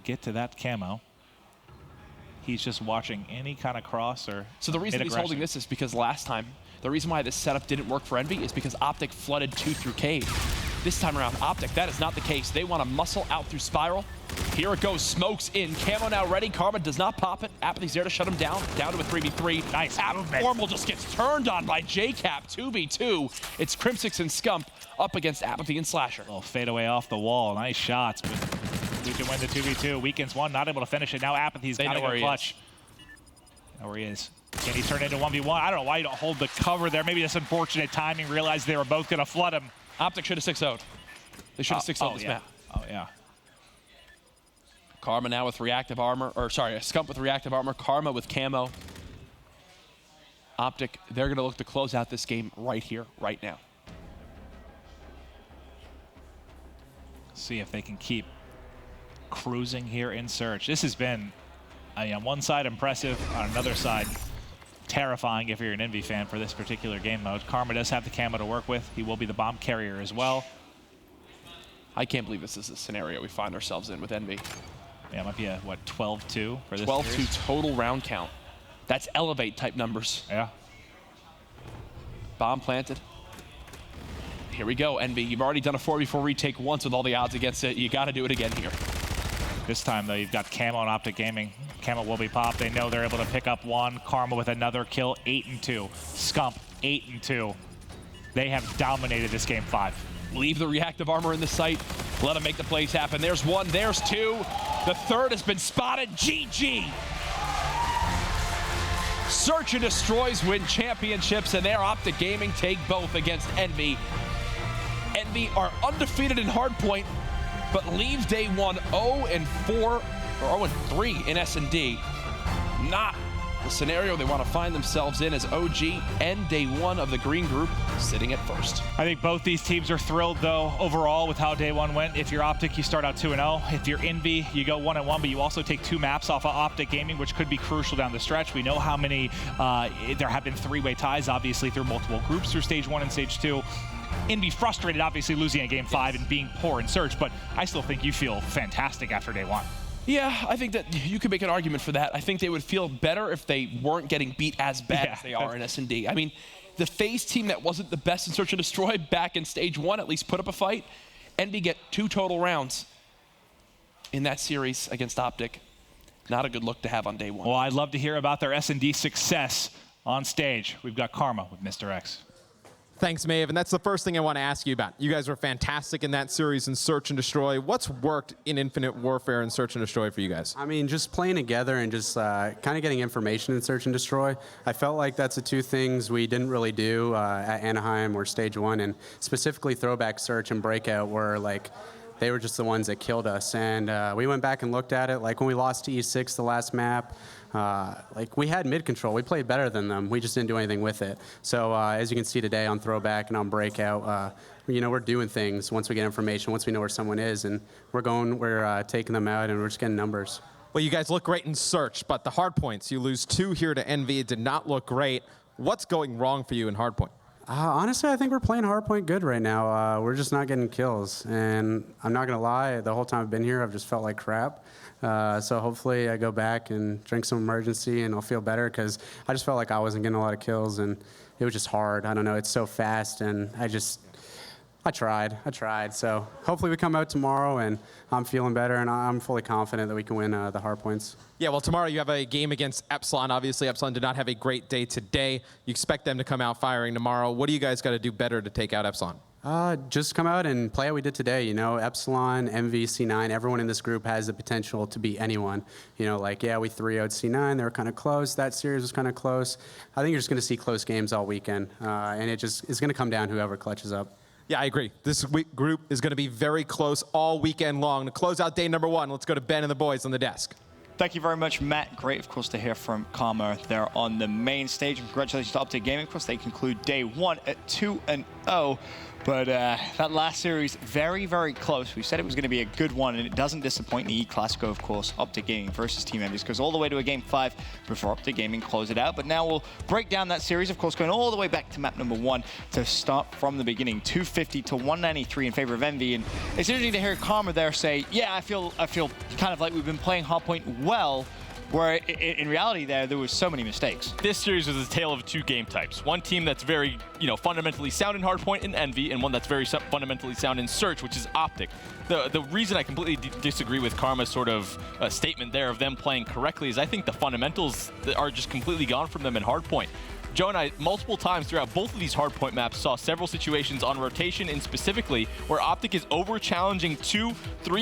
get to that camo. He's just watching any kind of cross or So the reason he's holding this is because last time, the reason why this setup didn't work for EnVy is because OpTic flooded 2 through cave. This time around, OpTic, that is not the case. They want to muscle out through Spiral. Here it goes, smokes in. Camo now ready. Karma does not pop it. Apathy's there to shut him down. Down to a 3v3. Nice movement. Formal just gets turned on by JCap. 2v2. It's Crim6 and Scump up against Apathy and Slasher. Little fade away off the wall. Nice shots, but we can win the 2v2. Weekends 1, not able to finish it. Now Apathy's got to go clutch. Know where he is. Can he turn into 1v1? I don't know why you don't hold the cover there. Maybe that's unfortunate timing. Realized they were both going to flood him. OpTic should have 6-0'd. They should have 6-0'd this map. Oh, yeah. Karma now with reactive armor, or sorry, a Scump with reactive armor, Karma with camo. OpTic, they're gonna look to close out this game right here, right now. See if they can keep cruising here in search. This has been, on one side impressive, on another side terrifying if you're an EnVy fan for this particular game mode. Karma does have the camo to work with. He will be the bomb carrier as well. I can't believe this is a scenario we find ourselves in with EnVy. Yeah, it might be a, what, 12-2 for this 12-2 total round count. That's Elevate type numbers. Yeah. Bomb planted. Here we go, EnVy. You've already done a 4v4 retake once with all the odds against it. You got to do it again here. This time, though, you've got Camo and OpTic Gaming. Camo will be popped. They know they're able to pick up 1. Karma with another kill, 8-2. Scump, 8-2. They have dominated this game 5. Leave the reactive armor in the site. Let them make the plays happen. There's 1, there's 2. The 3rd has been spotted. GG. Search and Destroys win championships, and there OpTic Gaming take both against EnVy. EnVy are undefeated in Hardpoint, but leave day 1 0-4 or 0-3 in S&D. Not the scenario they want to find themselves in as OG and Day One of the green group sitting at first. I think both these teams are thrilled, though, overall with how Day One went. If you're OpTic, you start out 2-0. If you're EnVy, you go 1-1, but you also take 2 maps off of OpTic Gaming, which could be crucial down the stretch. We know how many, there have been 3-way ties, obviously, through multiple groups through Stage 1 and Stage 2. EnVy frustrated, obviously, losing at Game 5 and being poor in Search, but I still think you feel fantastic after Day 1. Yeah, I think that you could make an argument for that. I think they would feel better if they weren't getting beat as bad as they are in S&D. I mean, the FaZe team that wasn't the best in Search and Destroy back in Stage 1 at least put up a fight. EnVy get 2 total rounds in that series against OpTic. Not a good look to have on Day 1. Well, I'd love to hear about their S&D success on stage. We've got Karma with Mr. X. Thanks, Maeve, and that's the first thing I want to ask you about. You guys were fantastic in that series in Search and Destroy. What's worked in Infinite Warfare and Search and Destroy for you guys? I mean, just playing together and just kind of getting information in Search and Destroy. I felt like that's the 2 things we didn't really do at Anaheim or Stage 1, and specifically Throwback Search and Breakout were like, they were just the ones that killed us. And we went back and looked at it. Like when we lost to E6 the last map, like we had mid control. We played better than them. We just didn't do anything with it. So as you can see today on Throwback and on Breakout, you know, we're doing things once we get information, once we know where someone is, and we're taking them out and we're just getting numbers. Well, you guys look great in Search, but the Hardpoints, you lose 2 here to EnVy. It did not look great. What's going wrong for you in Hardpoint? Honestly, I think we're playing Hardpoint good right now. We're just not getting kills. And I'm not going to lie, the whole time I've been here, I've just felt like crap. So hopefully I go back and drink some emergency and I'll feel better, because I just felt like I wasn't getting a lot of kills and it was just hard. I don't know, it's so fast, and I tried. So hopefully we come out tomorrow and I'm feeling better, and I'm fully confident that we can win the Hardpoints. Yeah, well, tomorrow you have a game against Epsilon. Obviously, Epsilon did not have a great day today. You expect them to come out firing tomorrow. What do you guys got to do better to take out Epsilon? Just come out and play how we did today. You know, Epsilon, EnVy, C9, everyone in this group has the potential to beat anyone. You know, like, yeah, we 3-0'd C9. They were kind of close. That series was kind of close. I think you're just going to see close games all weekend, and it's going to come down to whoever clutches up. Yeah, I agree. This group is going to be very close all weekend long. To close out day number 1, let's go to Ben and the boys on the desk. Thank you very much, Matt. Great, of course, to hear from Karma there on the main stage. Congratulations to OpTic Gaming. Of course, they conclude day 1 at 2-0. But that last series, very, very close. We said it was going to be a good one, and it doesn't disappoint in the E-Clasico, of course. OpTic Gaming versus Team EnVyUs goes all the way to a Game 5 before OpTic Gaming close it out. But now we'll break down that series, of course, going all the way back to map number 1 to start from the beginning. 250 to 193 in favor of EnVy. And it's interesting to hear Karma there say, yeah, I feel kind of like we've been playing Hardpoint well, where in reality there was so many mistakes. This series was a tale of 2 game types. One team that's very, fundamentally sound in Hardpoint and EnVy, and one that's very fundamentally sound in Search, which is OpTic. The reason I completely disagree with Karma's sort of statement there of them playing correctly is I think the fundamentals are just completely gone from them in Hardpoint. Joe and I, multiple times throughout both of these Hardpoint maps, saw several situations on rotation and specifically where OpTic is over-challenging 2-3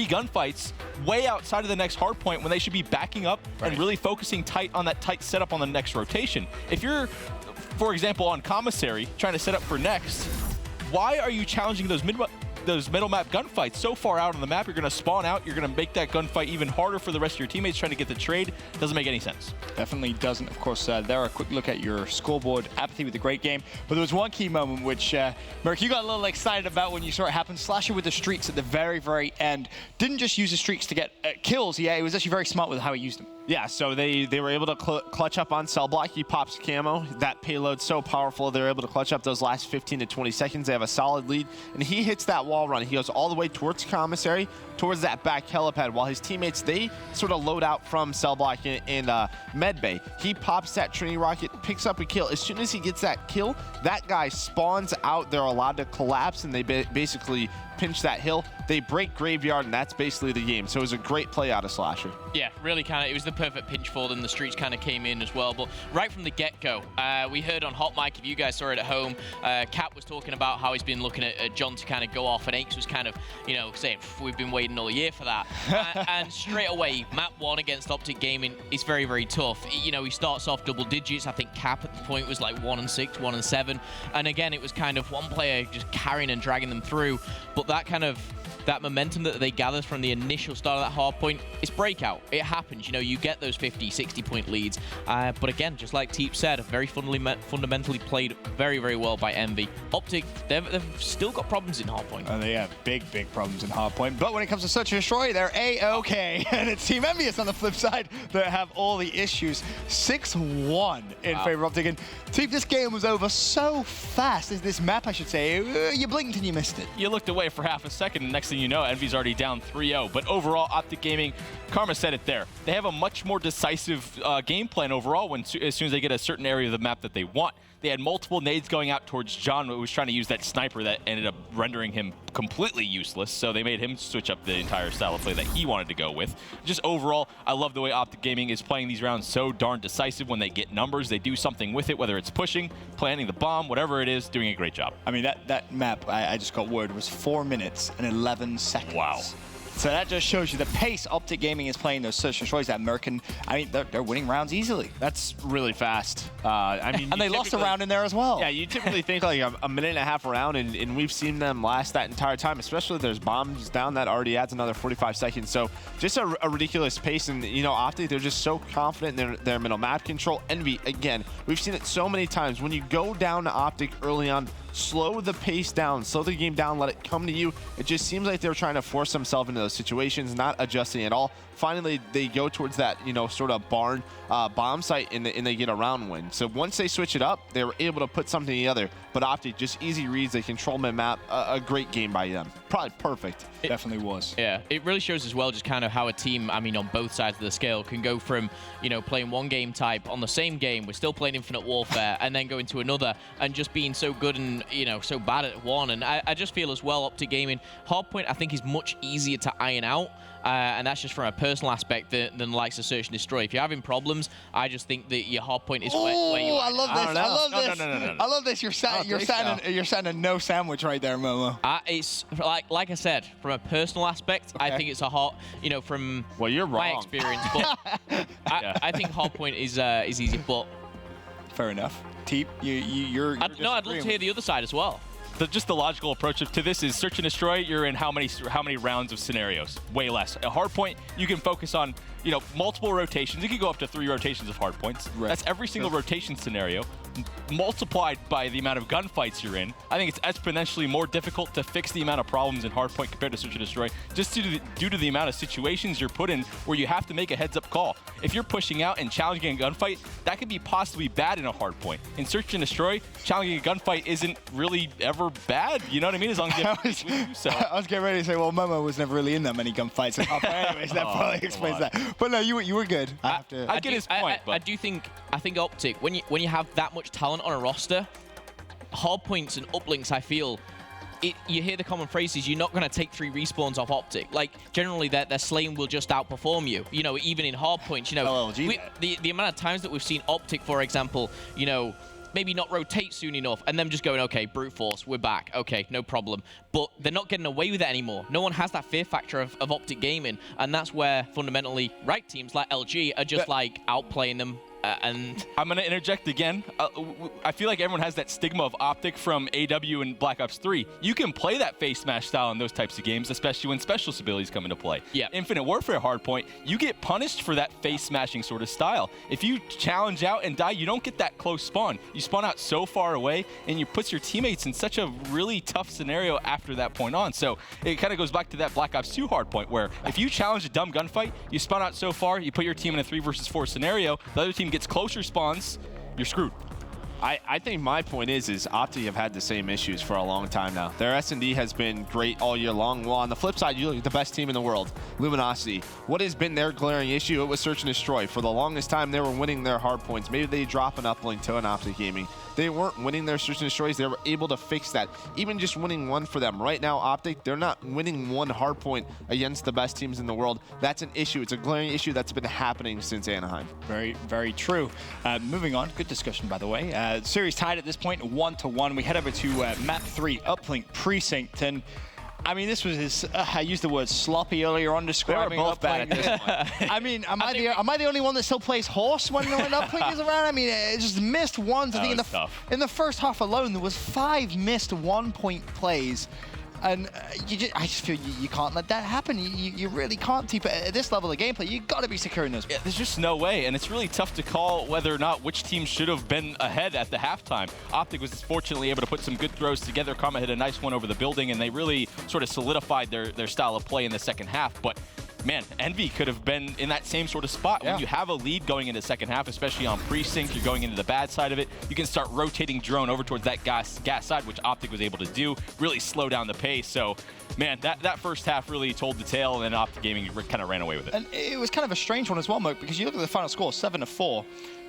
gunfights way outside of the next Hardpoint when they should be backing up and really focusing tight on that tight setup on the next rotation. If you're, for example, on Commissary, trying to set up for next, why are you challenging those middle map gunfights so far out on the map? You're going to spawn out. You're going to make that gunfight even harder for the rest of your teammates trying to get the trade. Doesn't make any sense. Definitely doesn't. Of course, there a quick look at your scoreboard. Apathy with a great game. But there was one key moment which, Merc, you got a little excited about when you saw it happen. Slasher with the streaks at the very, very end. Didn't just use the streaks to get kills. Yeah, he was actually very smart with how he used them. Yeah, so they were able to clutch up on Cell Block. He pops camo. That payload's so powerful, they're able to clutch up those last 15 to 20 seconds. They have a solid lead, and he hits that wall run. He goes all the way towards Commissary, towards that back helipad, while his teammates, they sort of load out from Cell Block in Medbay. He pops that Trinity Rocket, picks up a kill. As soon as he gets that kill, that guy spawns out. They're allowed to collapse, and they basically pinch that hill. They break Graveyard, and that's basically the game. So it was a great play out of Slasher. Yeah, really it was the perfect pinch for them. The streaks kind of came in as well. But right from the get-go, we heard on Hot Mic, if you guys saw it at home, Cap was talking about how he's been looking at John to kind of go off, and Aches was kind of, saying, we've been waiting all year for that. And straight away, map 1 against OpTic Gaming is very, very tough. He starts off double digits. I think Cap at the point was like 1-6, 1-7. And again, it was kind of one player just carrying and dragging them through. But but that momentum that they gathered from the initial start of that hard point, it's breakout. It happens, you know, you get those 50, 60-point leads. But again, just like Teep said, very fundamentally played very, very well by EnVy. OpTic, they've still got problems in hard point. They have big problems in hard point. But when it comes to Search and Destroy, they're A-okay. And it's Team EnVyUs on the flip side that have all the issues. 6-1 in favor of OpTic. And Teep, this game was over so fast. This map, I should say. You blinked and you missed it. You looked away for half a second, and next thing you know, EnVy's already down 3-0. But overall, OpTic Gaming, Karma said it there. They have a much more decisive game plan overall as soon as they get a certain area of the map that they want. They had multiple nades going out towards John, who was trying to use that sniper that ended up rendering him completely useless. So they made him switch up the entire style of play that he wanted to go with. Just overall, I love the way OpTic Gaming is playing these rounds so darn decisive. When they get numbers, they do something with it, whether it's pushing, planting the bomb, whatever it is, doing a great job. I mean, that map, I just got word, was 4 minutes and 11 seconds. Wow. So that just shows you the pace OpTic Gaming is playing those Search and Destroys. That American, I mean, they're winning rounds easily. That's really fast. I mean, and they lost a round in there as well. Yeah, you typically think like a minute and a half around, and we've seen them last that entire time, especially if there's bombs down. That already adds another 45 seconds. So just a ridiculous pace. And, you know, OpTic, they're just so confident in their middle map control. EnVy, again, we've seen it so many times. When you go down to OpTic early on, slow the pace down, slow the game down, let it come to you. It just seems like they're trying to force themselves into those situations, not adjusting at all. Finally, they go towards that, you know, sort of barn bomb site, and they get a round win. So once they switch it up, they were able to put something together. But OpTic, just easy reads, they control mid-map. A great game by them. Probably perfect. It definitely was. Yeah, it really shows as well just kind of how a team, I mean, on both sides of the scale, can go from, you know, playing one game type on the same game, we're still playing Infinite Warfare, and then go into another, and just being so good and, you know, so bad at one. And I just feel as well, OpTic Gaming, Hardpoint, I think, is much easier to iron out. And that's just from a personal aspect than the likes of Search and Destroy. If you're having problems, I just think that your hard point is where you are. I love this. I love this. No. I love this. You're sat a no sandwich right there, Momo. It's like I said, from a personal aspect, I think it's a hard, you know, from my experience. But I think hard point is easy. But fair enough. Teep, you're I'd love to hear the other side as well. Just the logical approach to this is Search and Destroy. You're in how many rounds of scenarios? Way less. A hard point, you can focus on, you know, multiple rotations. You can go up to 3 rotations of hard points. Right. That's every single rotation scenario multiplied by the amount of gunfights you're in. I think it's exponentially more difficult to fix the amount of problems in Hardpoint compared to Search and Destroy, just due to the amount of situations you're put in where you have to make a heads-up call. If you're pushing out and challenging a gunfight, that could be possibly bad in a Hardpoint. In Search and Destroy, challenging a gunfight isn't really ever bad. You know what I mean? As long as you have to with you, so. I was getting ready to say, well, Momo was never really in that many gunfights. Anyways, that probably explains that. But no, you were good. I get his point. I think OpTic, when you have that much talent on a roster, Hardpoints and Uplinks, I feel, you hear the common phrases, you're not going to take 3 respawns off OpTic. Like, generally, their Slane will just outperform you. You know, even in Hardpoints, you know, the amount of times that we've seen OpTic, for example, you know, maybe not rotate soon enough, and them just going, okay, brute force, we're back, okay, no problem. But they're not getting away with it anymore. No one has that fear factor of OpTic Gaming, and that's where, fundamentally, right teams like LG are just, like, outplaying them. And I'm going to interject again. I feel like everyone has that stigma of OpTic from AW and Black Ops 3. You can play that face smash style in those types of games, especially when specialist abilities come into play. Yeah. Infinite Warfare Hardpoint, you get punished for that face smashing sort of style. If you challenge out and die, you don't get that close spawn. You spawn out so far away, and you put your teammates in such a really tough scenario after that point on. So it kind of goes back to that Black Ops 2 Hardpoint, where if you challenge a dumb gunfight, you spawn out so far, you put your team in a 3 versus 4 scenario, the other team gets closer spawns, you're screwed. I think my point is OpTic have had the same issues for a long time now. Their S&D has been great all year long. Well, on the flip side, you look at the best team in the world, Luminosity. What has been their glaring issue? It was Search and Destroy. For the longest time, they were winning their hard points. Maybe they drop an uplink to an OpTic Gaming. They weren't winning their Search and Destroys. They were able to fix that. Even just winning one for them. Right now, OpTic, they're not winning one hard point against the best teams in the world. That's an issue. It's a glaring issue that's been happening since Anaheim. Very, very true. Moving on. Good discussion, by the way. Series tied at this point, 1-1. We head over to map 3, Uplink Precinct, and I mean, this was I used the word sloppy earlier on describing both bad at this point. I mean, am I the only one that still plays horse when Uplink is around? I mean, it just missed ones. I think in the first half alone, there was 5 missed 1-point plays. And I just feel you can't let that happen. You really can't. At this level of gameplay, you got to be securing those. Yeah, there's just no way, and it's really tough to call whether or not which team should have been ahead at the halftime. OpTic was fortunately able to put some good throws together. Karma hit a nice one over the building, and they really sort of solidified their style of play in the second half. But man, Envy could have been in that same sort of spot. When you have a lead going into the second half, especially on precinct, you're going into the bad side of it, you can start rotating drone over towards that gas side, which OpTic was able to do, really slow down the pace. So, man, that first half really told the tale, and then OpTic Gaming kind of ran away with it. And it was kind of a strange one as well, Moke, because you look at the final score, 7-4,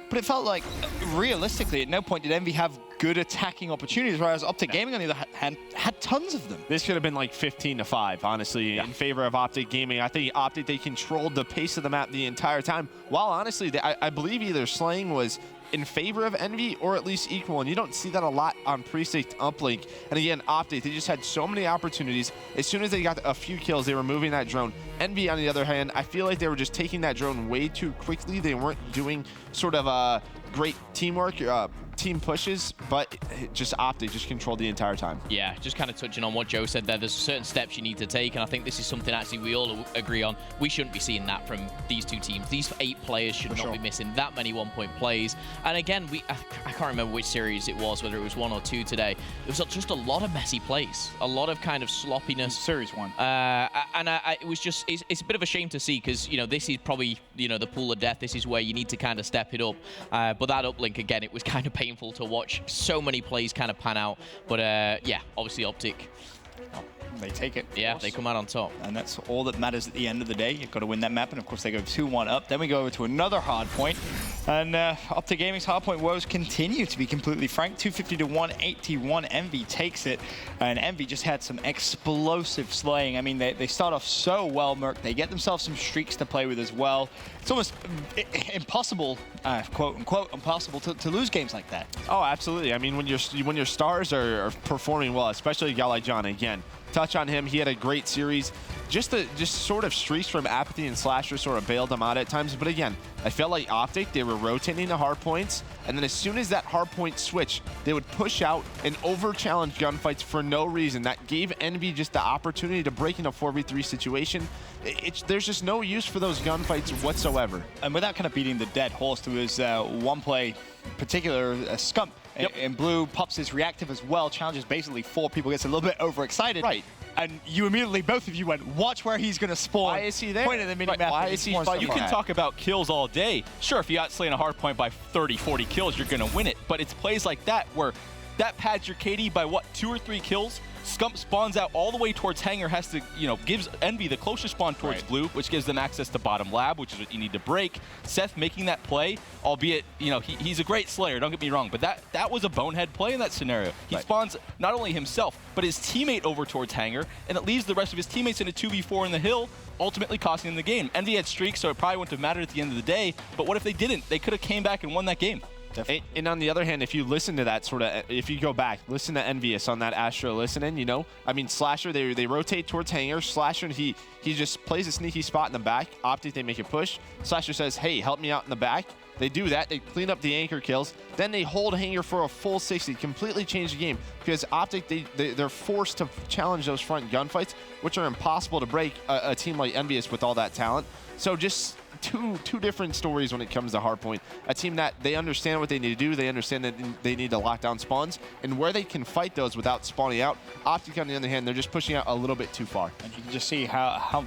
but it felt like, realistically, at no point did Envy have good attacking opportunities, whereas OpTic Gaming, on the other hand, had tons of them. This could have been like 15-5, honestly, in favor of OpTic Gaming. I think OpTic, they controlled the pace of the map the entire time, while honestly, I believe either slaying was in favor of Envy or at least equal, and you don't see that a lot on Precinct Uplink. And again, OpTic, they just had so many opportunities. As soon as they got a few kills, they were moving that drone. Envy, on the other hand, I feel like they were just taking that drone way too quickly. They weren't doing sort of great teamwork, team pushes, but just OpTic just controlled the entire time. Yeah, just kind of touching on what Joe said there, there's certain steps you need to take, and I think this is something actually we all agree on. We shouldn't be seeing that from these two teams. These 8 players should not be missing that many one-point plays. And again, I can't remember which series it was, whether it was 1 or 2 today. It was just a lot of messy plays, a lot of kind of sloppiness. Series 1. And it was just, it's a bit of a shame to see, because, you know, this is probably, you know, the pool of death. This is where you need to kind of step it up. But that uplink, again, it was kind of painful to watch so many plays kind of pan out. But yeah, obviously OpTic. They take it. Yeah, they come out on top. And that's all that matters at the end of the day. You've got to win that map, and of course they go 2-1 up. Then we go over to another Hardpoint. And OpTic Gaming's Hardpoint woes continue, to be completely frank. 250 to 181. Envy takes it. And Envy just had some explosive slaying. I mean, they start off so well, Merc. They get themselves some streaks to play with as well. It's almost impossible, quote unquote, impossible to lose games like that. Oh, absolutely. I mean, when your stars are performing well, especially a guy like John, again, touch on him. He had a great series. Just sort of streaks from Apathy and Slasher sort of bailed him out at times. But again, I felt like OpTic, they were rotating the hard points, and then as soon as that hard point switched, they would push out and over-challenge gunfights for no reason. That gave Envy just the opportunity to break in a 4v3 situation. There's just no use for those gunfights whatsoever. And without kind of beating the dead horse, there was one play in particular, Scump in blue pops his reactive as well, challenges basically 4 people, gets a little bit overexcited. Right. And you immediately, both of you went, watch where he's going to spawn. Why is he there? Point in the mini-map. Why is he fighting? You can talk about kills all day. Sure, if you outslay a hard point by 30, 40 kills, you're going to win it. But it's plays like that where that pads your KD by, what, 2 or 3 kills? Scump spawns out all the way towards Hangar, has to, you know, gives Envy the closest spawn towards blue, which gives them access to bottom lab, which is what you need to break. Seth making that play, albeit, you know, he's a great slayer, don't get me wrong, but that was a bonehead play in that scenario. He spawns not only himself, but his teammate over towards Hangar, and it leaves the rest of his teammates in a 2v4 in the hill, ultimately costing them the game. Envy had streaks, so it probably wouldn't have mattered at the end of the day, but what if they didn't? They could have came back and won that game. And on the other hand, if you listen to that sort of, if you go back, listen to EnVyUs on that Astro listening, you know, I mean, Slasher, they rotate towards Hangar. Slasher, he just plays a sneaky spot in the back. OpTic, they make a push. Slasher says, hey, help me out in the back. They do that. They clean up the anchor kills. Then they hold Hangar for a full 60, completely change the game. Because OpTic, they're forced to challenge those front gunfights, which are impossible to break a team like EnVyUs with all that talent. So just two different stories when it comes to Hardpoint. A team that they understand what they need to do. They understand that they need to lock down spawns, and where they can fight those without spawning out. OpTic, on the other hand, they're just pushing out a little bit too far. And you can just see how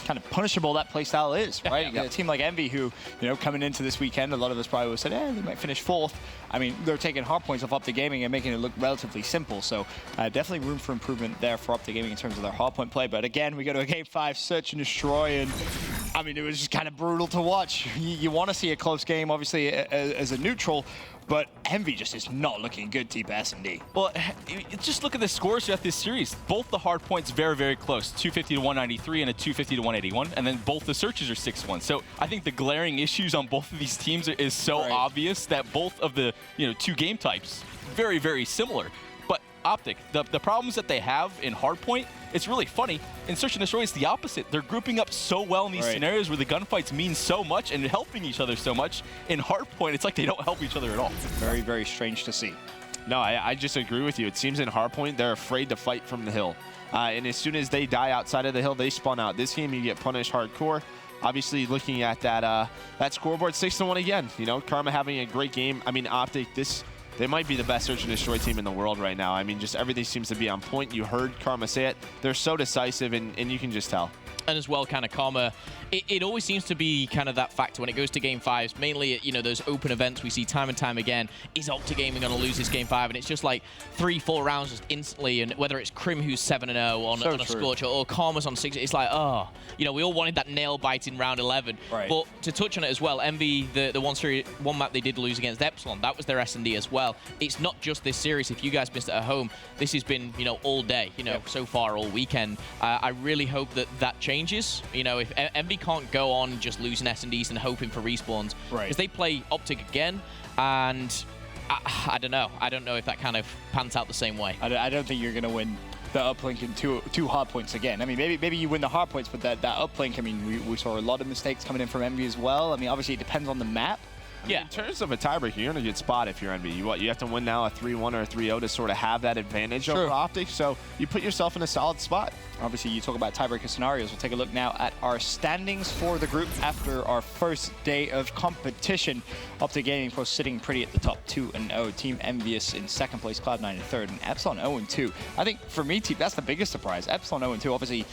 kind of punishable that playstyle is, right? You got a team like Envy who, you know, coming into this weekend, a lot of us probably would have said, they might finish 4th. I mean, they're taking hard points off OpTic Gaming and making it look relatively simple. So definitely room for improvement there for OpTic Gaming in terms of their hard point play. But again, we go to a Game 5, search and destroy, and I mean, it was just kind of brutal to watch. You want to see a close game, obviously, as a neutral, but Envy just is not looking good, Team S&D. Well, just look at the scores throughout this series. Both the hard points very, very close. 250 to 193 and a 250 to 181. And then both the searches are 6-1. So I think the glaring issues on both of these teams is so obvious that both of the, you know, 2 game types, very, very similar. But OpTic, the problems that they have in Hardpoint, it's really funny. In Search and Destroy, it's the opposite. They're grouping up so well in these scenarios where the gunfights mean so much and helping each other so much. In Hardpoint, it's like they don't help each other at all. Very, very strange to see. No, I just agree with you. It seems in Hardpoint, they're afraid to fight from the hill. And as soon as they die outside of the hill, they spawn out. This game, you get punished hardcore. Obviously, looking at that scoreboard, 6-1 again. You know, Karma having a great game. I mean, OpTic, they might be the best search and destroy team in the world right now. I mean, just everything seems to be on point. You heard Karma say it. They're so decisive, and you can just tell. And as well, kind of Karma, it always seems to be kind of that factor when it goes to Game 5s, mainly, you know, those open events we see time and time again. Is OpTic Gaming going to lose this Game 5? And it's just like 3-4 rounds just instantly, and whether it's Krim who's 7-0 on a Scorcher or Karma's on 6, it's like, oh, you know, we all wanted that nail-biting round 11. Right. But to touch on it as well, Envy, the one map they did lose against Epsilon, that was their S&D as well. It's not just this series. If you guys missed it at home, this has been, you know, all day, you know, so far all weekend. I really hope that changes. You know, if Envy can't go on just losing S&Ds and hoping for respawns, because they play OpTic again, and I don't know. I don't know if that kind of pans out the same way. I don't think you're going to win the uplink in two hardpoints again. I mean, maybe you win the hardpoints, but that uplink, I mean, we saw a lot of mistakes coming in from Envy as well. I mean, obviously it depends on the map. Yeah. In terms of a tiebreaker, you're in a good spot if you're Envy. You have to win now a 3-1 or a 3-0 to sort of have that advantage over OpTic. So you put yourself in a solid spot. Obviously, you talk about tiebreaker scenarios. We'll take a look now at our standings for the group after our first day of competition. OpTic Gaming, of course, sitting pretty at the top, 2-0. Team EnVyUs in second place, Cloud9 in third, and Epsilon 0-2. I think for me, team, that's the biggest surprise. Epsilon 0-2, obviously.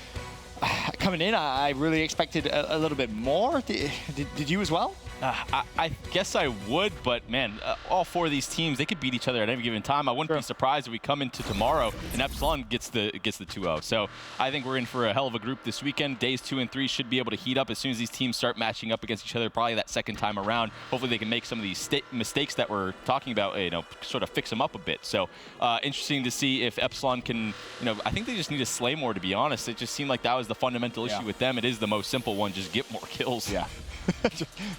Coming in, I really expected a little bit more. Did you as well? I guess I would, but man, all 4 of these teams, they could beat each other at any given time. I wouldn't be surprised if we come into tomorrow and Epsilon gets the 2-0. So I think we're in for a hell of a group this weekend. Days 2 and 3 should be able to heat up as soon as these teams start matching up against each other, probably that second time around. Hopefully they can make some of these mistakes that we're talking about, you know, sort of fix them up a bit. So interesting to see if Epsilon can, you know, I think they just need to slay more, to be honest. It just seemed like that was the fundamental issue with them. It is the most simple one, just get more kills. Yeah.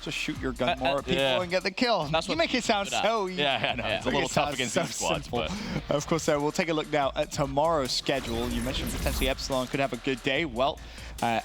just shoot your gun more at people and get the kill. That's you make it sound so easy. Yeah, I know. It's a little tough against these squads. But. Of course, we'll take a look now at tomorrow's schedule. You mentioned potentially Epsilon could have a good day. Well,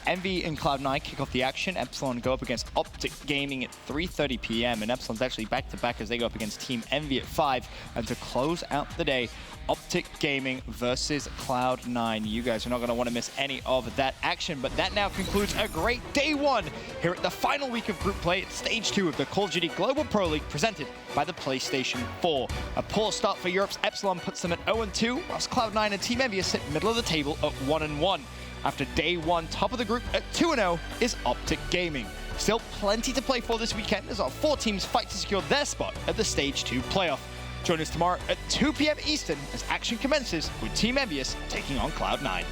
Envy and Cloud9 kick off the action. Epsilon go up against OpTic Gaming at 3:30 p.m. And Epsilon's actually back-to-back as they go up against Team Envy at 5. And to close out the day, OpTic Gaming versus Cloud9. You guys are not going to want to miss any of that action, but that now concludes a great day 1 here at the final week of group play at Stage 2 of the Call of Duty Global Pro League presented by the PlayStation 4. A poor start for Europe's Epsilon puts them at 0-2, whilst Cloud9 and Team EnVyUs sit middle of the table at 1-1. After day 1, top of the group at 2-0 is OpTic Gaming. Still plenty to play for this weekend as our 4 teams fight to secure their spot at the Stage 2 playoff. Join us tomorrow at 2 p.m. Eastern as action commences with Team EnVyUs taking on Cloud9.